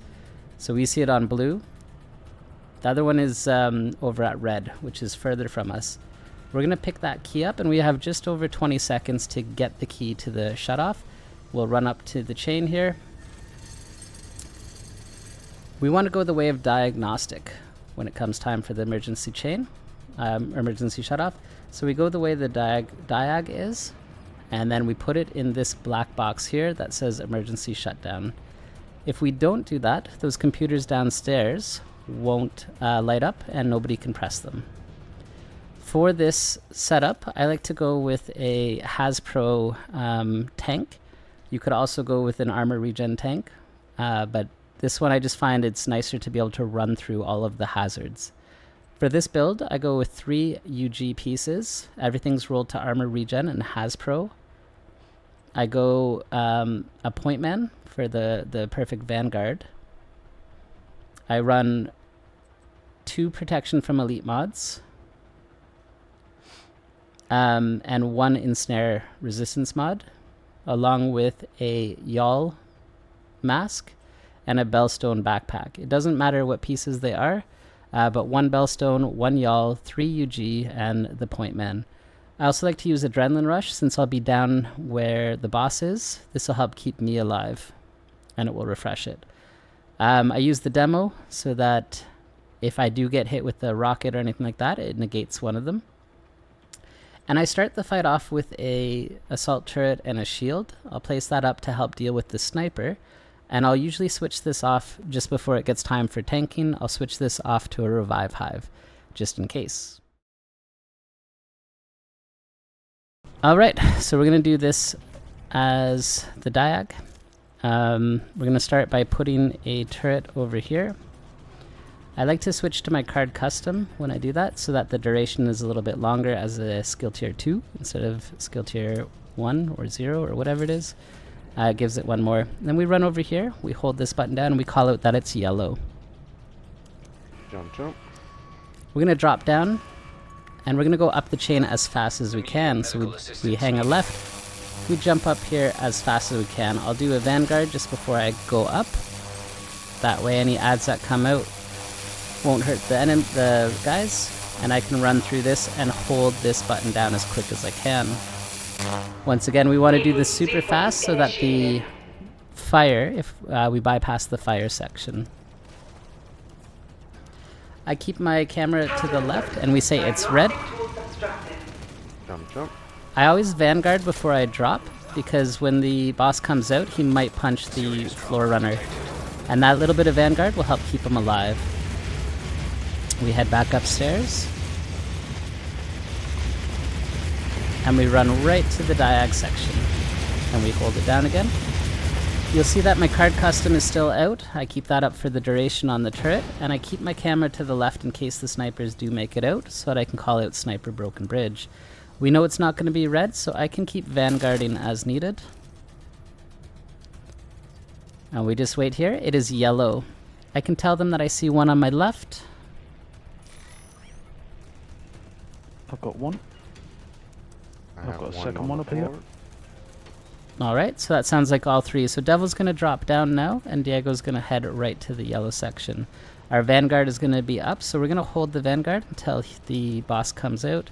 A: So we see it on blue. The other one is over at red, which is further from us. We're going to pick that key up, and we have just over 20 seconds to get the key to the shutoff. We'll run up to the chain here. We want to go the way of diagnostic when it comes time for the emergency chain. Emergency shutoff. So we go the way the diag is, and then we put it in this black box here that says emergency shutdown. If we don't do that, those computers downstairs won't light up and nobody can press them. For this setup, I like to go with a Hasbro tank. You could also go with an armor regen tank, but this one I just find it's nicer to be able to run through all of the hazards. For this build, I go with 3 UG pieces. Everything's rolled to armor regen and Hasbro. I go a point man for the perfect Vanguard. I run 2 protection from elite mods, and 1 ensnare resistance mod, along with a yawl mask and a bellstone backpack. It doesn't matter what pieces they are. But 1 bellstone, 1 yawl, 3 UG, and the point man. I also like to use adrenaline rush since I'll be down where the boss is. This will help keep me alive, and it will refresh it. I use the demo so that if I do get hit with a rocket or anything like that, it negates one of them. And I start the fight off with a assault turret and a shield. I'll place that up to help deal with the sniper. And I'll usually switch this off just before it gets time for tanking. I'll switch this off to a revive hive, just in case. Alright, so we're going to do this as the diag. We're going to start by putting a turret over here. I like to switch to my card custom when I do that, so that the duration is a little bit longer as a skill tier 2 instead of skill tier 1 or 0 or whatever it is. It gives it 1 more. And then we run over here, we hold this button down, and we call out that it's yellow.
E: Jump, jump.
A: We're going to drop down, and we're going to go up the chain as fast as we can. So we hang a left, we jump up here as fast as we can. I'll do a Vanguard just before I go up. That way any ads that come out won't hurt the guys, and I can run through this and hold this button down as quick as I can. Once again, we want to do this super fast so that the fire, if we bypass the fire section. I keep my camera to the left and we say it's red.
E: Jump, jump.
A: I always vanguard before I drop, because when the boss comes out, he might punch the floor runner. And that little bit of vanguard will help keep him alive. We head back upstairs. And we run right to the diag section. And we hold it down again. You'll see that my card custom is still out. I keep that up for the duration on the turret. And I keep my camera to the left in case the snipers do make it out, so that I can call out Sniper Broken Bridge. We know it's not going to be red, so I can keep vanguarding as needed. And we just wait here. It is yellow. I can tell them that I see one on my left.
B: I've got one.
E: I
B: I've
E: have
B: got a
E: one
B: second
E: on
B: one
E: the
B: up here.
E: floor.
A: Alright, so that sounds like all three. So Devil's going to drop down now, and Diego's going to head right to the yellow section. Our vanguard is going to be up, so we're going to hold the vanguard until the boss comes out.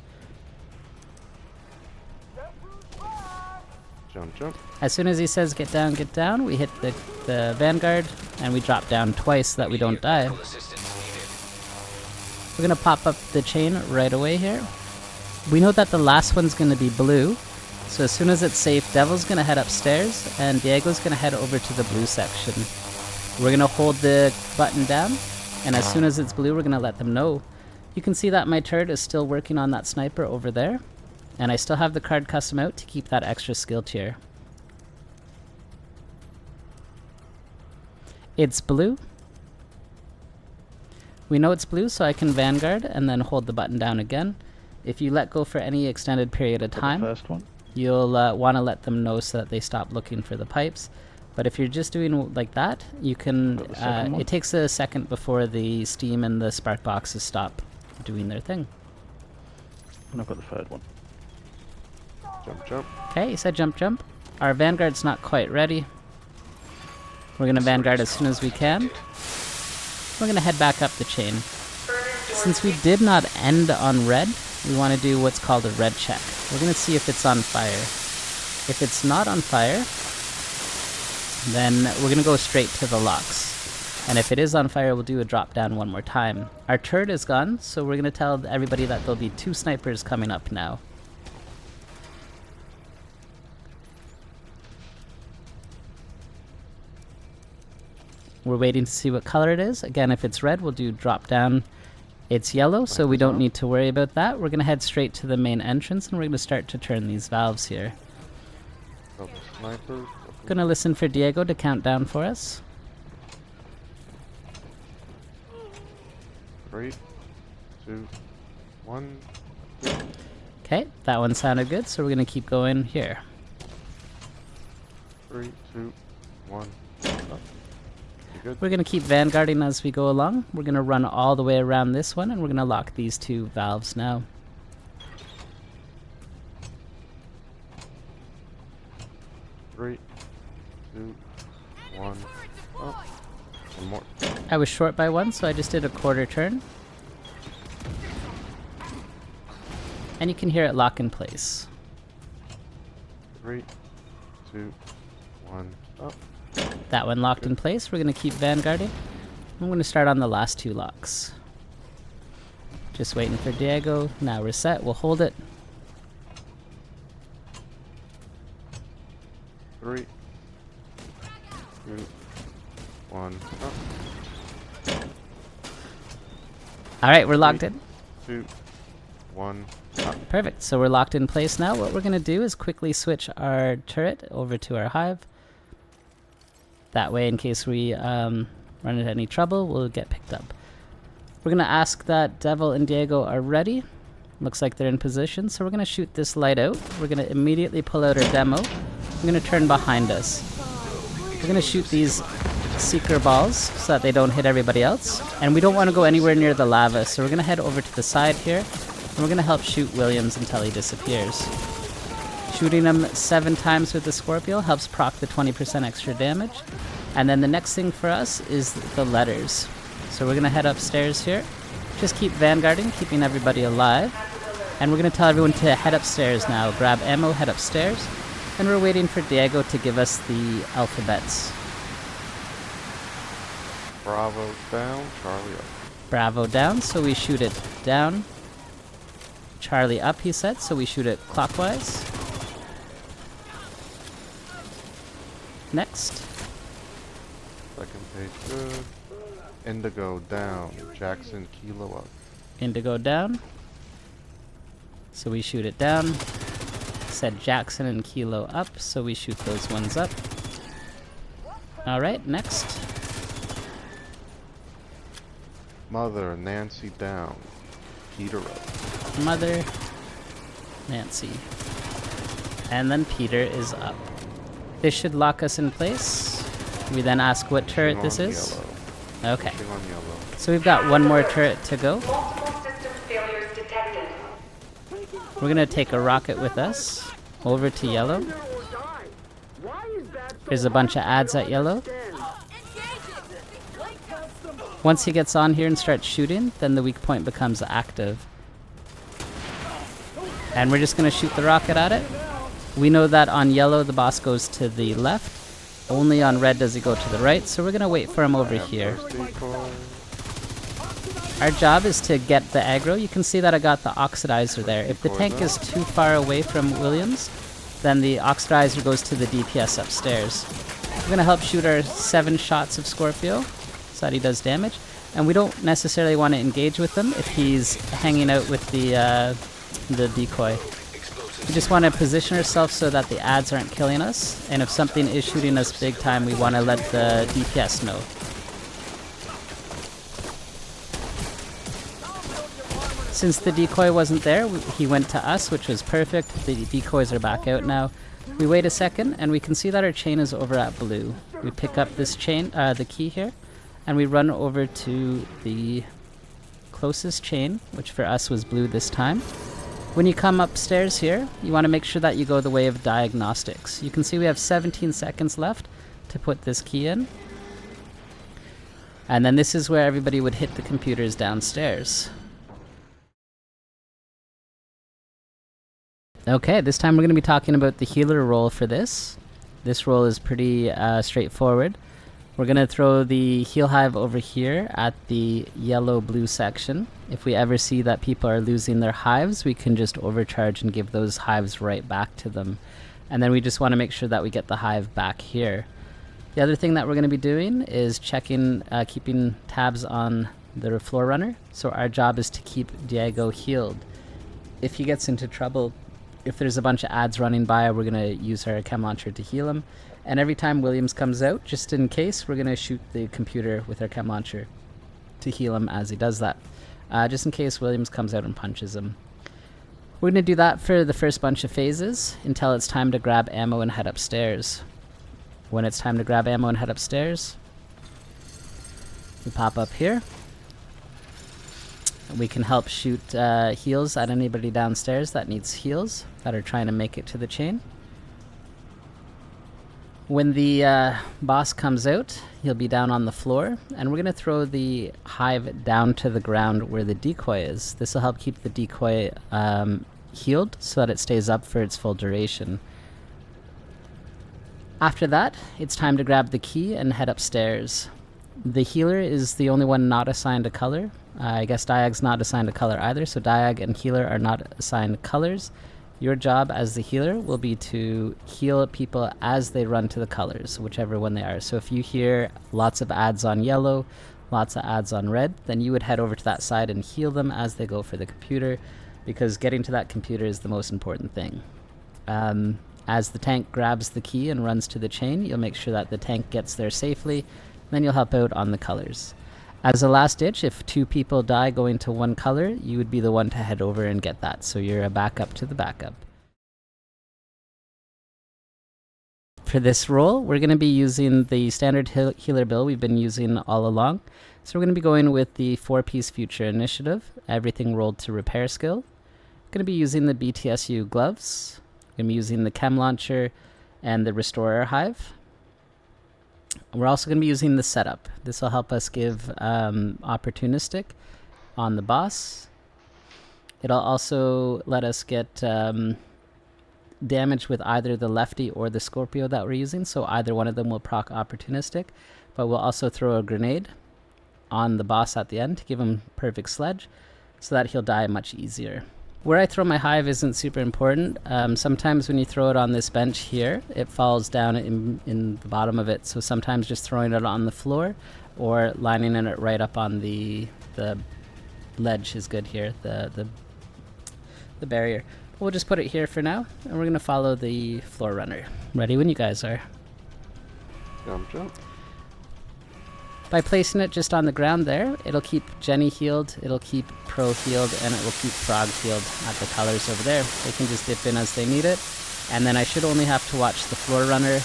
E: Jump, jump.
A: As soon as he says get down, we hit the vanguard, and we drop down twice so that we don't die.
C: Medical assistance needed.
A: We're going to pop up the chain right away here. We know that the last one's going to be blue, so as soon as it's safe, Devil's going to head upstairs, and Diego's going to head over to the blue section. We're going to hold the button down, and as soon as it's blue, we're going to let them know. You can see that my turret is still working on that sniper over there, and I still have the card custom out to keep that extra skill tier. It's blue. We know it's blue, so I can vanguard and then hold the button down again. If you let go for any extended period of time,
B: First one.
A: you'll want to let them know so that they stop looking for the pipes. But if you're just doing like that, you can.
B: Got the second one.
A: It takes a second before the steam and the spark boxes stop doing their thing.
B: And I've got the third one.
E: Jump, jump.
A: Okay, you said jump, jump. Our vanguard's not quite ready. We're gonna vanguard as soon as we can. We're gonna head back up the chain. Since we did not end on red, we want to do what's called a red check. We're gonna see if it's on fire. If it's not on fire, then we're gonna go straight to the locks. And if it is on fire, we'll do a drop down one more time. Our turret is gone, so we're gonna tell everybody that there'll be 2 snipers coming up now. We're waiting to see what color it is. Again, if it's red, we'll do drop down. It's yellow, so we don't need to worry about that. We're gonna head straight to the main entrance, and we're gonna start to turn these valves here.
E: Double snipers.
A: Gonna listen for Diego to count down for us.
E: 3, 2, 1.
A: Okay, that one sounded good, so we're gonna keep going here.
E: 3, 2, 1. Oh. Good.
A: We're gonna keep vanguarding as we go along. We're gonna run all the way around this one, and we're gonna lock these 2 valves now.
E: Three, 2, 1. Oh. One more.
A: I was short by 1, so I just did a quarter turn. And you can hear it lock in place.
E: 3, 2, 1. Oh.
A: That one locked in place. We're gonna keep vanguarding. I'm gonna start on the last 2 locks. Just waiting for Diego. Now we're set. We'll hold it.
E: 3, 2, 1. Oh.
A: Alright, we're locked in.
E: 2, 1. Oh.
A: Perfect. So we're locked in place now. What we're gonna do is quickly switch our turret over to our hive. That way, in case we run into any trouble, we'll get picked up. We're gonna ask that Devil and Diego are ready. Looks like they're in position, so we're gonna shoot this light out. We're gonna immediately pull out our demo. We're gonna turn behind us. We're gonna shoot these seeker balls so that they don't hit everybody else. And we don't want to go anywhere near the lava, so we're gonna head over to the side here, and we're gonna help shoot Williams until he disappears. Shooting him 7 times with the Scorpio helps proc the 20% extra damage. And then the next thing for us is the letters. So we're going to head upstairs here. Just keep vanguarding, keeping everybody alive. And we're going to tell everyone to head upstairs now. Grab ammo, head upstairs. And we're waiting for Diego to give us the alphabets.
E: Bravo down, Charlie up.
A: Bravo down, so we shoot it down. Charlie up, he said, so we shoot it clockwise. Next.
E: Second page good. Indigo down, Jackson Kilo up.
A: Indigo down. So we shoot it down. Said Jackson and Kilo up, so we shoot those ones up. Alright, next.
E: Mother, Nancy down, Peter up.
A: Mother, Nancy. And then Peter is up. This should lock us in place. We then ask what turret this
E: Pushing on
A: is.
E: Yellow.
A: Okay.
E: Pushing on yellow.
A: So we've got one more turret to go.
D: Multiple system failures detected.
A: We're gonna take a rocket with us over to yellow. There's a bunch of ads at yellow. Once he gets on here and starts shooting, then the weak point becomes active. And we're just gonna shoot the rocket at it. We know that on yellow the boss goes to the left. Only on red does he go to the right, so we're gonna wait for him over here.
E: First decoy.
A: Our job is to get the aggro. You can see that I got the oxidizer there. If the tank is too far away from Williams, then the oxidizer goes to the DPS upstairs. We're gonna help shoot our 7 shots of Scorpio so that he does damage. And we don't necessarily want to engage with him if he's hanging out with the decoy. We just want to position ourselves so that the ads aren't killing us, and if something is shooting us big time, we want to let the DPS know. Since the decoy wasn't there, he went to us, which was perfect. The decoys are back out now. We wait a second, and we can see that our chain is over at blue. We pick up this chain, the key here, and we run over to the closest chain, which for us was blue this time. When you come upstairs here, you want to make sure that you go the way of diagnostics. You can see we have 17 seconds left to put this key in. And then this is where everybody would hit the computers downstairs. Okay, this time we're going to be talking about the healer role for this. This role is pretty straightforward. We're going to throw the heal hive over here at the yellow-blue section. If we ever see that people are losing their hives, we can just overcharge and give those hives right back to them. And then we just want to make sure that we get the hive back here. The other thing that we're going to be doing is checking, keeping tabs on the floor runner. So our job is to keep Diego healed. If he gets into trouble, if there's a bunch of ads running by, we're going to use our chem launcher to heal him. And every time Williams comes out, just in case, we're going to shoot the computer with our chem launcher to heal him as he does that. Just in case Williams comes out and punches him. We're going to do that for the first bunch of phases until it's time to grab ammo and head upstairs. When it's time to grab ammo and head upstairs, we pop up here. We can help shoot heals at anybody downstairs that needs heals, that are trying to make it to the chain. When the boss comes out, he'll be down on the floor, and we're going to throw the hive down to the ground where the decoy is. This will help keep the decoy healed so that it stays up for its full duration. After that, it's time to grab the key and head upstairs. The healer is the only one not assigned a color. I guess Diag's not assigned a color either, so Diag and healer are not assigned colors. Your job as the healer will be to heal people as they run to the colors, whichever one they are. So if you hear lots of ads on yellow, lots of ads on red, then you would head over to that side and heal them as they go for the computer, because getting to that computer is the most important thing. As the tank grabs the key and runs to the chain, you'll make sure that the tank gets there safely, then you'll help out on the colors. As a last ditch, if 2 people die going to one color, you would be the one to head over and get that, so you're a backup to the backup. For this role, we're going to be using the standard healer build we've been using all along. So we're going to be going with the 4-piece future initiative, everything rolled to repair skill. Going to be using the BTSU gloves. Going to be using the chem launcher and the restorer hive. We're also going to be using the setup. This will help us give opportunistic on the boss. It'll also let us get damage with either the lefty or the Scorpio that we're using, so either one of them will proc opportunistic, but we'll also throw a grenade on the boss at the end to give him perfect sledge so that he'll die much easier. Where I throw my hive isn't super important. Sometimes when you throw it on this bench here, it falls down in the bottom of it, so sometimes just throwing it on the floor or lining it right up on the ledge is good here, the barrier. We'll just put it here for now, and we're going to follow the floor runner. Ready when you guys are.
E: Jump, jump.
A: By placing it just on the ground there, it'll keep Jenny healed, it'll keep Pro healed, and it will keep Frog healed at the colors over there. They can just dip in as they need it. And then I should only have to watch the floor runner,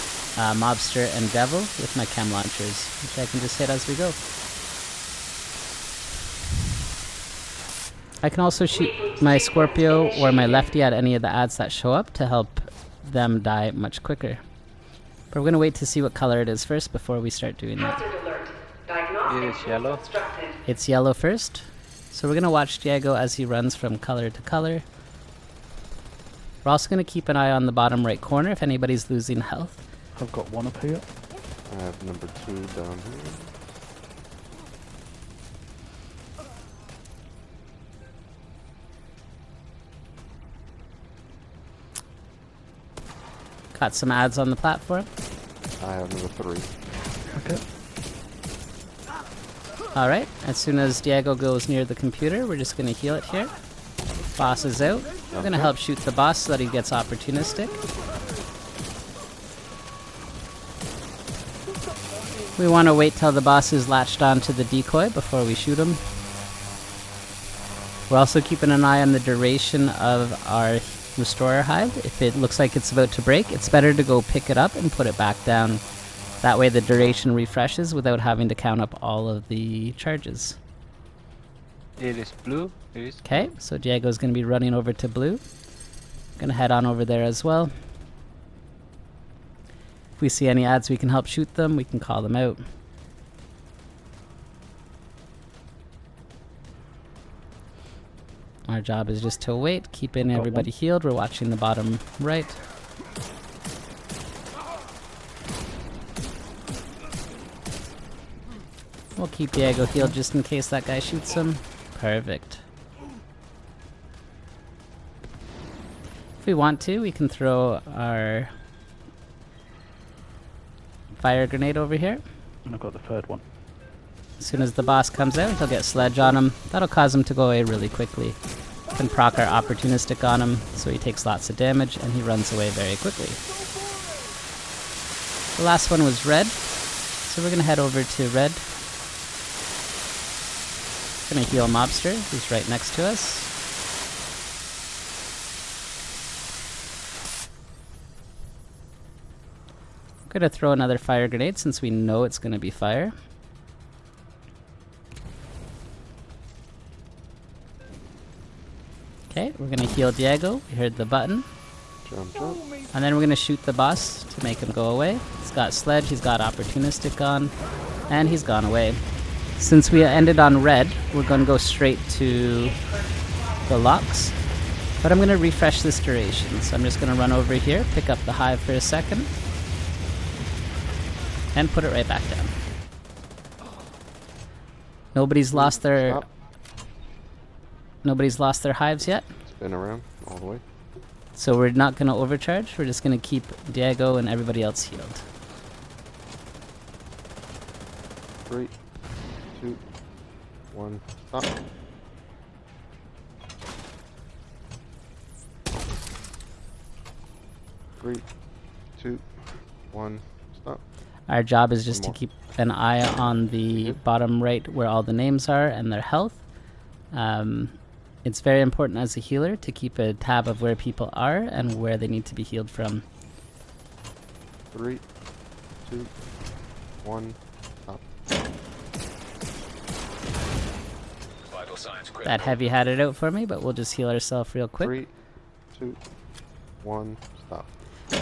A: Mobster, and Devil with my chem launchers, which I can just hit as we go. I can also shoot my Scorpio or my lefty at any of the ads that show up to help them die much quicker. But we're going to wait to see what color it is first before we start doing that.
D: Hazard alert. Diagnostics
C: It is yellow.
D: instructed.
A: It's yellow first. So we're going to watch Diego as he runs from color to color. We're also going to keep an eye on the bottom right corner if anybody's losing health.
B: I've got one up here.
E: I have number 2 down here.
A: Got some ads on the platform.
E: I have number 3.
B: Okay.
A: Alright, as soon as Diego goes near the computer, we're just going to heal it here. Boss is out. We're going to help shoot the boss so that he gets opportunistic. We want to wait till the boss is latched onto the decoy before we shoot him. We're also keeping an eye on the duration of our Restorer Hive. If it looks like it's about to break, it's better to go pick it up and put it back down. That way the duration refreshes without having to count up all of the charges.
C: It is blue. It is.
A: Okay, so Diego's going to be running over to blue. Going to head on over there as well. If we see any ads we can help shoot them, we can call them out. Our job is just to wait, keeping everybody healed. We're watching the bottom right. We'll keep Diego healed just in case that guy shoots him. Perfect. If we want to, we can throw our fire grenade over here.
B: And I've got the third one.
A: As soon as the boss comes out, he'll get sledge on him. That'll cause him to go away really quickly. Can proc our opportunistic on him, so he takes lots of damage and he runs away very quickly. The last one was red, so we're gonna head over to red. Gonna heal Mobster, who's right next to us. Gonna throw another fire grenade since we know it's gonna be fire. Okay, we're gonna heal Diego. We heard the button.
E: Jump, jump.
A: And then we're gonna shoot the boss to make him go away. He's got sledge, he's got opportunistic on, and he's gone away. Since we ended on red, we're gonna go straight to the locks. But I'm gonna refresh this duration. So I'm just gonna run over here, pick up the hive for a second, and put it right back down. Nobody's lost their
E: Stop.
A: Nobody's lost their hives yet.
E: Spin around all the way.
A: So we're not going to overcharge. We're just going to keep Diego and everybody else healed.
E: 3, 2, 1, stop. Three, 2, 1, stop.
A: Our job is just
E: One
A: to
E: more.
A: keep an eye on the bottom right where all the names are and their health. It's very important as a healer to keep a tab of where people are and where they need to be healed from.
E: 3, 2, 1, stop.
C: Vital signs critical.
A: That heavy had it out for me, but we'll just heal ourselves real quick.
E: 3, 2, 1, stop.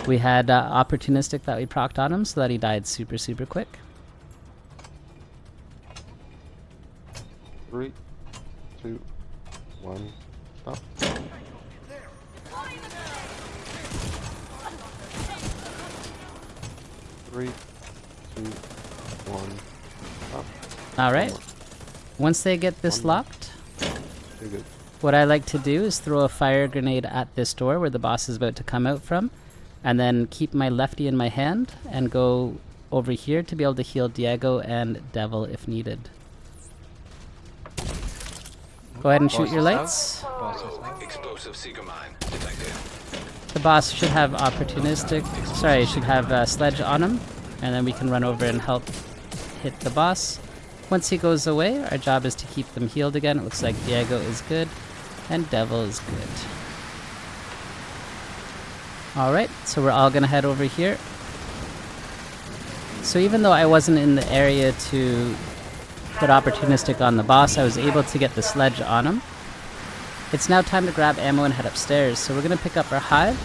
A: We had opportunistic that we procced on him so that he died super quick.
E: 3, 2, 1, stop. 3, 2, 1, stop.
A: Alright.
E: One
A: Once they get this
E: One more.
A: locked,
E: You're good.
A: what I like to do is throw a fire grenade at this door where the boss is about to come out from, and then keep my lefty in my hand and go over here to be able to heal Diego and Devil if needed. Go ahead and shoot your lights.
C: Boss is out.
F: Explosive seeker mine detected.
A: The boss should have should have sledge on him, and then we can run over and help hit the boss. Once he goes away, our job is to keep them healed again. It looks like Diego is good, and Devil is good. Alright, so we're all gonna head over here. So even though I wasn't in the area to put opportunistic on the boss, I was able to get the sledge on him. It's now time to grab ammo and head upstairs. So we're gonna pick up our hive.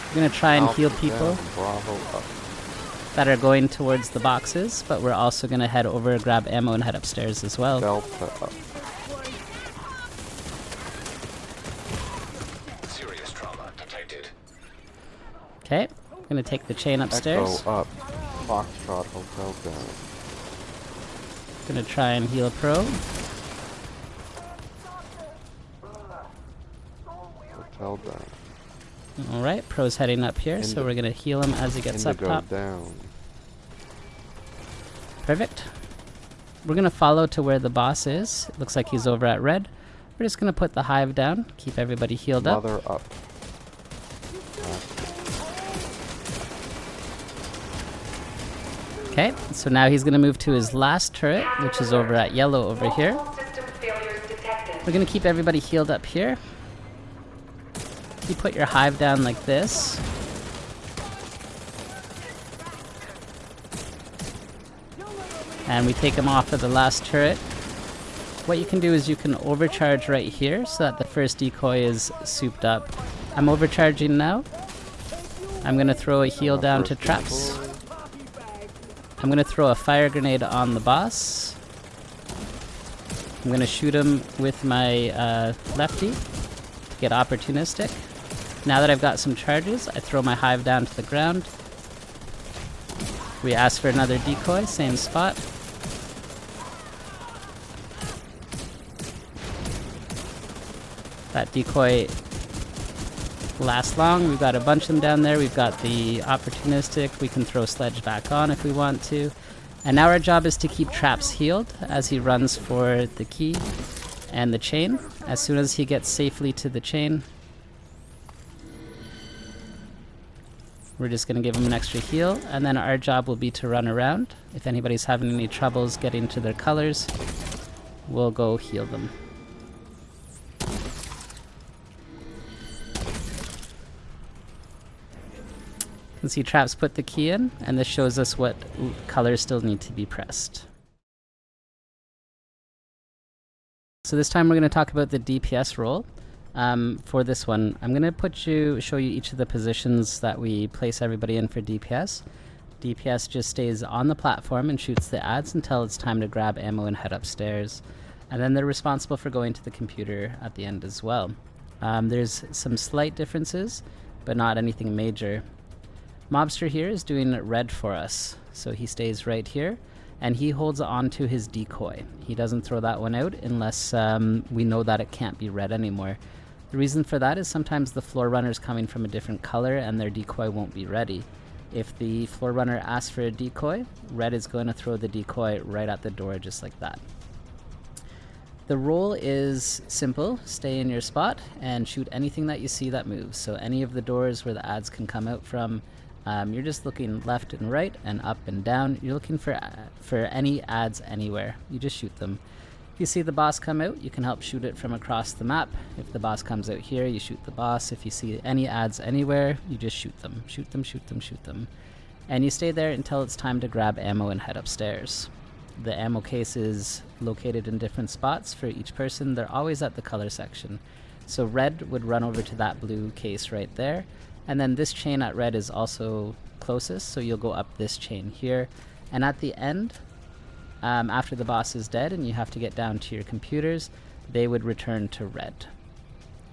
A: We're gonna try and
E: Alpha
A: heal
E: down,
A: people
E: Bravo up.
A: that are going towards the boxes, but we're also gonna head over, grab ammo, and head upstairs as well.
E: Delta up.
F: Serious trauma detected.
A: Okay, gonna take the chain upstairs.
E: Echo up. Foxtrot Hotel down.
A: Gonna try and heal Pro.
E: Hotel down.
A: Alright, Pro's heading up here, so we're gonna heal him as he gets up
E: Indigo
A: top.
E: down.
A: Perfect. We're gonna follow to where the boss is. It looks like he's over at red. We're just gonna put the hive down, keep everybody healed up.
E: Mother up.
A: Okay, so now he's gonna move to his last turret, which is over at yellow over here.
D: Multiple system failures detected.
A: We're gonna keep everybody healed up here. You put your hive down like this. And we take him off of the last turret. What you can do is you can overcharge right here so that the first decoy is souped up. I'm overcharging now. I'm gonna throw a heal down to traps. I'm gonna throw a fire grenade on the boss. I'm gonna shoot him with my lefty to get opportunistic. Now that I've got some charges, I throw my hive down to the ground. We ask for another decoy, same spot. That decoy lasts long. We've got a bunch of them down there. We've got the opportunistic. We can throw sledge back on if we want to. And now our job is to keep traps healed as he runs for the key and the chain. As soon as he gets safely to the chain, we're just going to give him an extra heal, and then our job will be to run around. If anybody's having any troubles getting to their colors, we'll go heal them. You can see Traps put the key in, and this shows us what colors still need to be pressed. So this time we're going to talk about the DPS role. For this one, I'm going to show you each of the positions that we place everybody in for DPS. DPS just stays on the platform and shoots the ads until it's time to grab ammo and head upstairs. And then they're responsible for going to the computer at the end as well. There's some slight differences, but not anything major. Mobster here is doing red for us, so he stays right here, and he holds on to his decoy. He doesn't throw that one out unless we know that it can't be red anymore. The reason for that is sometimes the floor runner's coming from a different color and their decoy won't be ready. If the floor runner asks for a decoy, red is going to throw the decoy right at the door just like that. The role is simple: stay in your spot and shoot anything that you see that moves. So any of the doors where the ads can come out from, you're just looking left and right and up and down. You're looking for any ads anywhere. You just shoot them. If you see the boss come out, you can help shoot it from across the map. If the boss comes out here, you shoot the boss. If you see any ads anywhere, you just shoot them. Shoot them, shoot them, shoot them. And you stay there until it's time to grab ammo and head upstairs. The ammo case is located in different spots for each person. They're always at the color section. So red would run over to that blue case right there. And then this chain at red is also closest, so you'll go up this chain here. And at the end, after the boss is dead and you have to get down to your computers, they would return to red.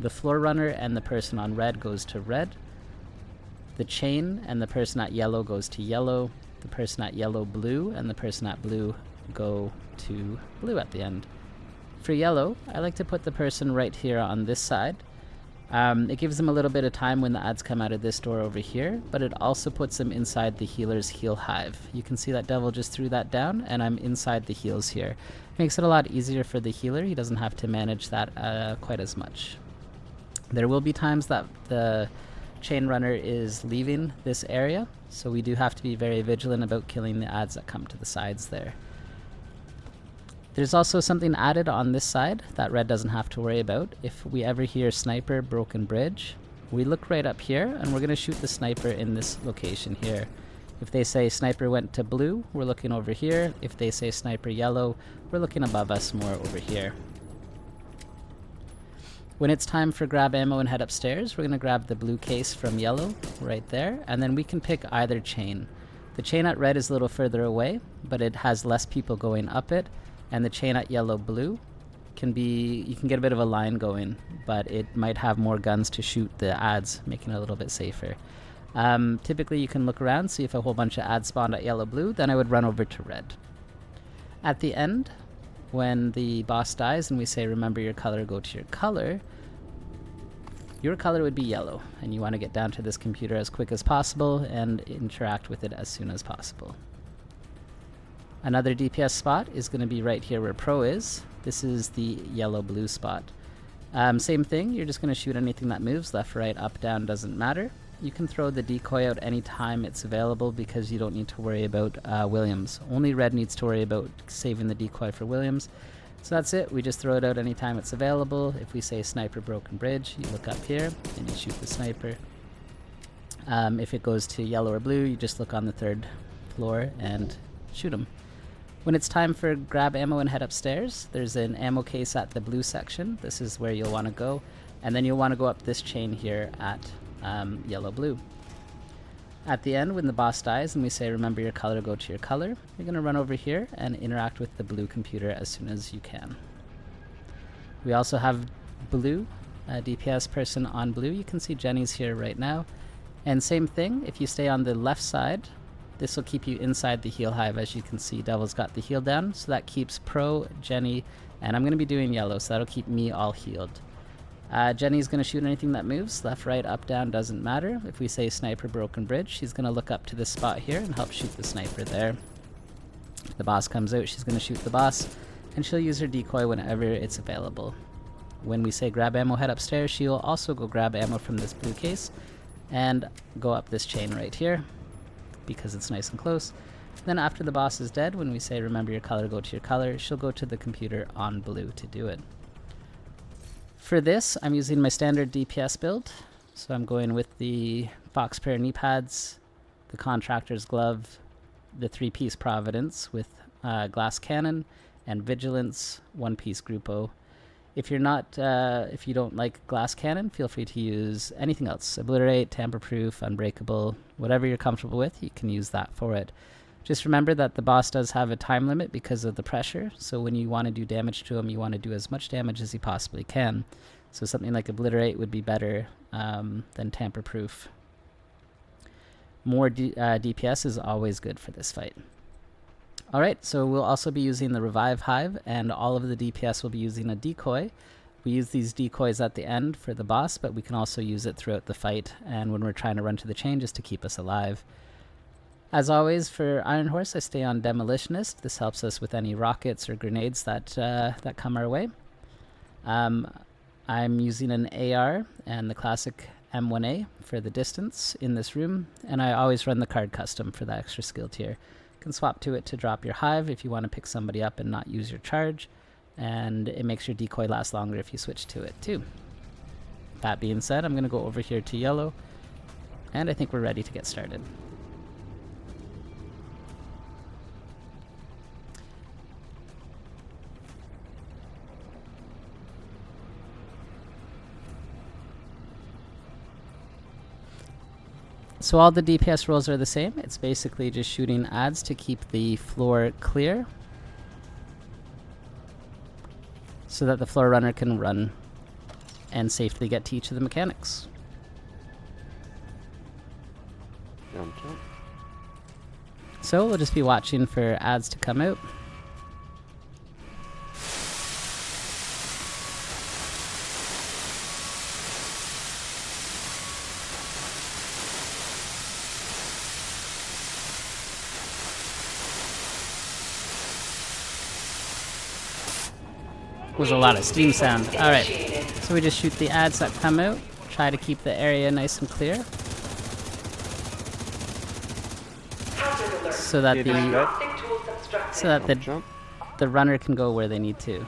A: The floor runner and the person on red goes to red. The chain and the person at yellow goes to yellow. The person at yellow blue and the person at blue go to blue at the end. For yellow, I like to put the person right here on this side. It gives them a little bit of time when the ads come out of this door over here, but it also puts them inside the healer's heal hive. You can see that devil just threw that down, and I'm inside the heals here. Makes it a lot easier for the healer. He doesn't have to manage that quite as much. There will be times that the chain runner is leaving this area, so we do have to be very vigilant about killing the ads that come to the sides there. There's also something added on this side that red doesn't have to worry about. If we ever hear sniper, broken bridge, we look right up here and we're going to shoot the sniper in this location here. If they say sniper went to blue, we're looking over here. If they say sniper yellow, we're looking above us more over here. When it's time for grab ammo and head upstairs, we're going to grab the blue case from yellow right there, and then we can pick either chain. The chain at red is a little further away, but it has less people going up it. And the chain at yellow blue can be, you can get a bit of a line going, but it might have more guns to shoot the ads, making it a little bit safer. Typically you can look around, see if a whole bunch of ads spawned at yellow blue, then I would run over to red. At the end, when the boss dies and we say remember your color, go to your color would be yellow, and you want to get down to this computer as quick as possible and interact with it as soon as possible. Another DPS spot is going to be right here where Pro is. This is the yellow-blue spot. Same thing, you're just going to shoot anything that moves, left, right, up, down, doesn't matter. You can throw the decoy out anytime it's available because you don't need to worry about Williams. Only red needs to worry about saving the decoy for Williams. So that's it, we just throw it out anytime it's available. If we say sniper broken bridge, you look up here and you shoot the sniper. If it goes to yellow or blue, you just look on the third floor and shoot them. When it's time for grab ammo and head upstairs, there's an ammo case at the blue section. This is where you'll want to go. And then you'll want to go up this chain here at yellow-blue. At the end, when the boss dies and we say remember your color, go to your color, you're going to run over here and interact with the blue computer as soon as you can. We also have blue, DPS person on blue. You can see Jenny's here right now. And same thing, if you stay on the left side, this will keep you inside the heal hive. As you can see, Devil's got the heal down, so that keeps Pro, Jenny, and I'm going to be doing yellow, so that'll keep me all healed. Jenny's going to shoot anything that moves, left, right, up, down, doesn't matter. If we say sniper broken bridge, she's going to look up to this spot here and help shoot the sniper there. If the boss comes out, she's going to shoot the boss, and she'll use her decoy whenever it's available. When we say grab ammo, head upstairs, she will also go grab ammo from this blue case and go up this chain right here, because it's nice and close. Then after the boss is dead, when we say remember your color, go to your color, she'll go to the computer on blue to do it. For this, I'm using my standard DPS build. So I'm going with the Fox pair knee pads, the Contractor's glove, the 3-piece Providence with glass cannon, and Vigilance 1-piece Grupo. If you're not, if you don't like glass cannon, feel free to use anything else. Obliterate, tamper-proof, unbreakable, whatever you're comfortable with, you can use that for it. Just remember that the boss does have a time limit because of the pressure, so when you want to do damage to him, you want to do as much damage as you possibly can. So something like Obliterate would be better than tamper-proof. More DPS is always good for this fight. Alright, so we'll also be using the Revive Hive, and all of the DPS will be using a decoy. We use these decoys at the end for the boss, but we can also use it throughout the fight and when we're trying to run to the chain just to keep us alive. As always, for Iron Horse, I stay on Demolitionist. This helps us with any rockets or grenades that come our way. I'm using an AR and the classic M1A for the distance in this room, and I always run the card custom for the extra skill tier. Can swap to it to drop your hive if you want to pick somebody up and not use your charge, and it makes your decoy last longer if you switch to it too. That being said, I'm going to go over here to yellow, and I think we're ready to get started. So all the DPS rolls are the same. It's basically just shooting ads to keep the floor clear so that the floor runner can run and safely get to each of the mechanics.
E: Jump, jump.
A: So we'll just be watching for ads to come out. Was a lot of steam sound. Alright, so we just shoot the ads that come out. Try to keep the area nice and clear. So that
E: Jump.
A: the runner can go where they need to.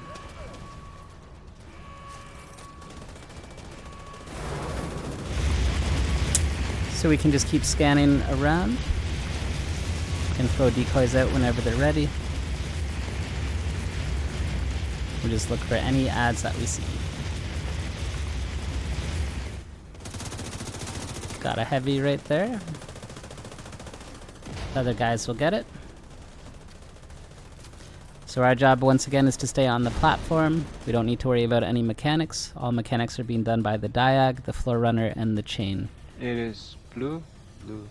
A: So we can just keep scanning around. And throw decoys out whenever they're ready. We just look for any ads that we see. Got a heavy right there. The other guys will get it. So our job once again is to stay on the platform. We don't need to worry about any mechanics. All mechanics are being done by the diag, the floor runner, and the chain.
C: It is blue. Blue.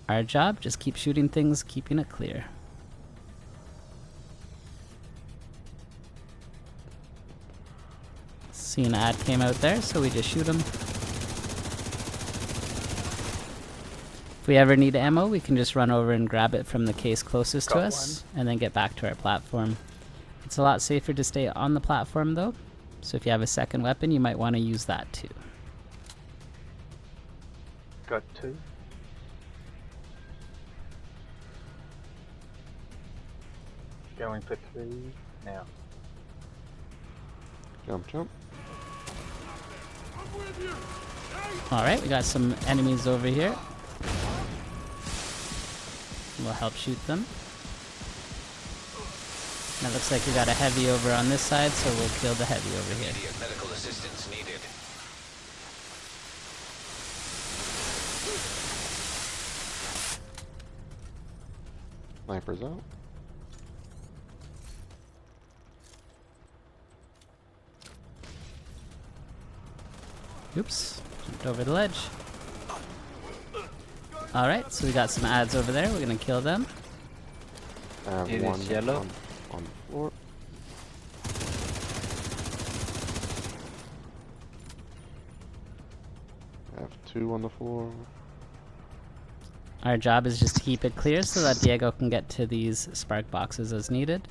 A: Our job, just keep shooting things, keeping it clear. See an ad came out there, so we just shoot them. If we ever need ammo, we can just run over and grab it from the case closest to us, and then get back to our platform. It's a lot safer to stay on the platform though, so if you have a second weapon, you might want to use that too.
B: Got 2. Going for 3 now.
E: Jump, jump.
A: Alright, we got some enemies over here. We'll help shoot them. It looks like we got a heavy over on this side, so we'll kill the heavy over here.
F: Immediate medical assistance needed.
E: Sniper's out.
A: Oops, jumped over the ledge. Alright, so we got some ads over there. We're gonna kill them.
E: I have
C: It is
E: one
C: yellow.
E: on the floor. I have 2 on the floor.
A: Our job is just to keep it clear so that Diego can get to these spark boxes as needed.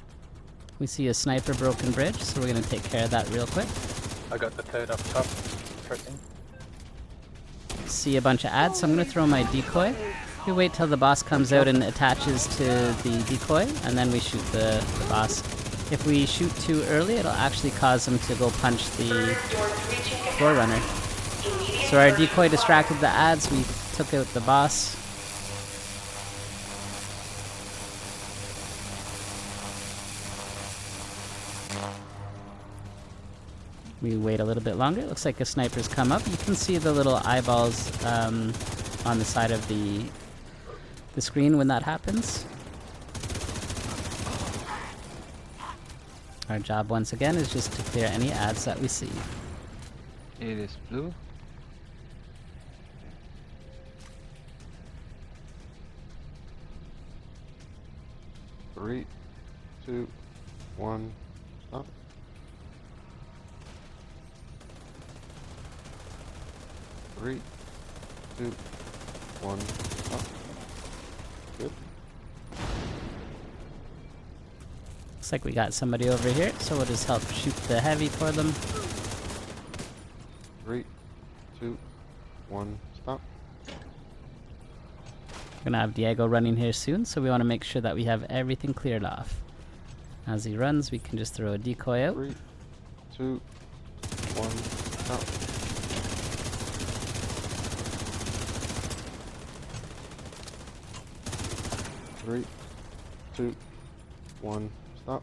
A: We see a sniper broken bridge, so we're gonna take care of that real quick.
B: I got the 3rd up top. Pressing.
A: See a bunch of ads, so I'm gonna throw my decoy. We wait till the boss comes out and attaches to the decoy, and then we shoot the boss. If we shoot too early, it'll actually cause him to go punch the floor runner. So our decoy distracted the ads, we took out the boss. We wait a little bit longer. It looks like a sniper's come up. You can see the little eyeballs on the side of the screen when that happens. Our job once again is just to clear any ads that we see.
C: It is blue.
E: Three, 2, 1, stop. Three, 2, 1, stop. Good.
A: Looks like we got somebody over here, so we'll just help shoot the heavy for them.
E: 3, 2, 1, stop.
A: We're gonna have Diego running here soon, so we want to make sure that we have everything cleared off. As he runs, we can just throw a decoy out.
E: 3, 2, 1, stop. Three, 2, 1, stop.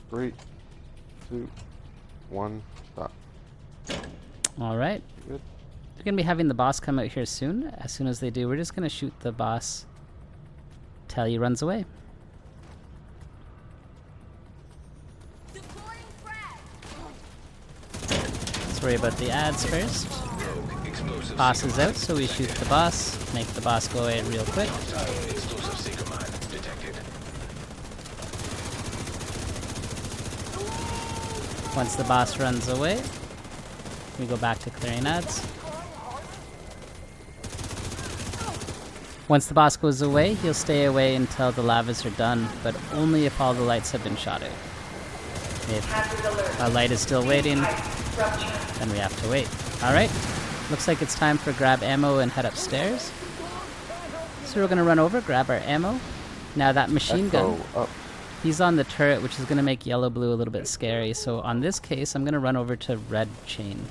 E: 3, 2, 1, stop.
A: Alright.
E: Good.
A: We're gonna be having the boss come out here soon. As soon as they do, we're just gonna shoot the boss till he runs away. worry about the ads first.
F: Rogue explosive
A: Boss
F: seeker
A: is out, so we shoot the boss, make the boss go away real quick.
F: mine. Explosive seeker mine detected.
A: Once the boss runs away, we go back to clearing ads. Once the boss goes away, he'll stay away until the lavas are done, but only if all the lights have been shot out. If
D: Hazard alert.
A: our light is still waiting,
D: Pipe rupture.
A: then we have to wait. Alright, looks like it's time for grab ammo and head upstairs. So we're gonna run over, grab our ammo. Now that machine gun,
E: Echo up.
A: he's on the turret, which is gonna make yellow blue a little bit scary. So on this case, I'm gonna run over to red chain.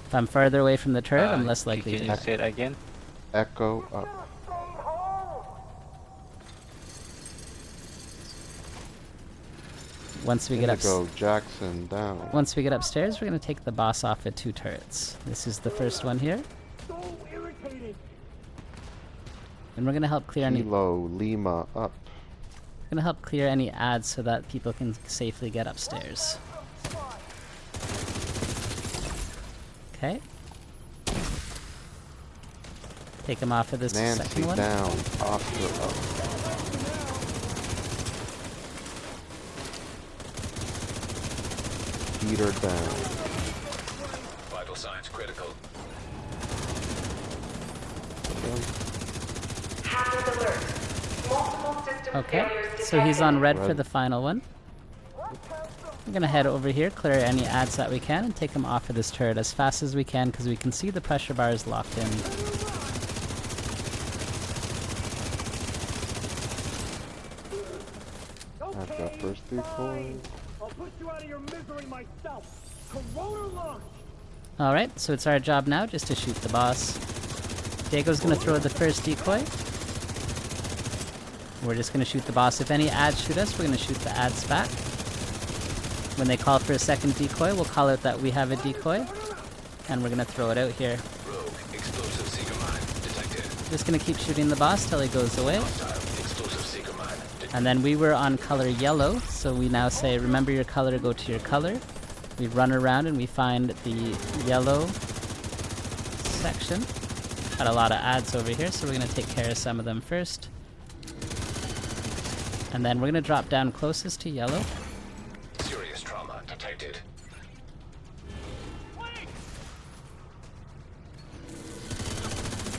A: If I'm farther away from the turret, I'm less likely
C: Can
A: to.
C: you say it again?
E: Echo up.
A: Once we get
E: Indigo Jackson down.
A: Once we get upstairs, we're gonna take the boss off at 2 turrets. This is the first one here. And we're gonna help clear any
E: Kilo Lima up.
A: gonna help clear any ads so that people can safely get upstairs. Okay. Take him off of this
E: Nancy
A: second one.
E: down. Oscar up. Peter down.
F: Vital signs critical.
D: Hazard alert. Multiple system
A: Okay,
D: failures
A: so he's on
D: detected.
A: red for the final one. I'm gonna head over here, clear any ads that we can, and take him off of this turret as fast as we can because we can see the pressure bars locked in.
E: I've got first decoy.
G: I'll put you out of your misery myself. Corona launch.
A: Alright, so it's our job now just to shoot the boss. Diego's gonna throw the first decoy. We're just gonna shoot the boss. If any ads shoot us, we're gonna shoot the ads back. When they call for a second decoy, we'll call out that we have a decoy. And we're gonna throw it out here.
F: Rogue explosive seeker mine detected.
A: Just gonna keep shooting the boss till he goes away.
F: Hostile explosive seeker mine detected.
A: And then we were on color yellow, so we now say, remember your color, go to your color. We run around and we find the yellow section. Got a lot of ads over here, so we're gonna take care of some of them first. And then we're gonna drop down closest to yellow.
F: Serious trauma detected.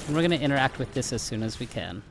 A: And we're gonna interact with this as soon as we can.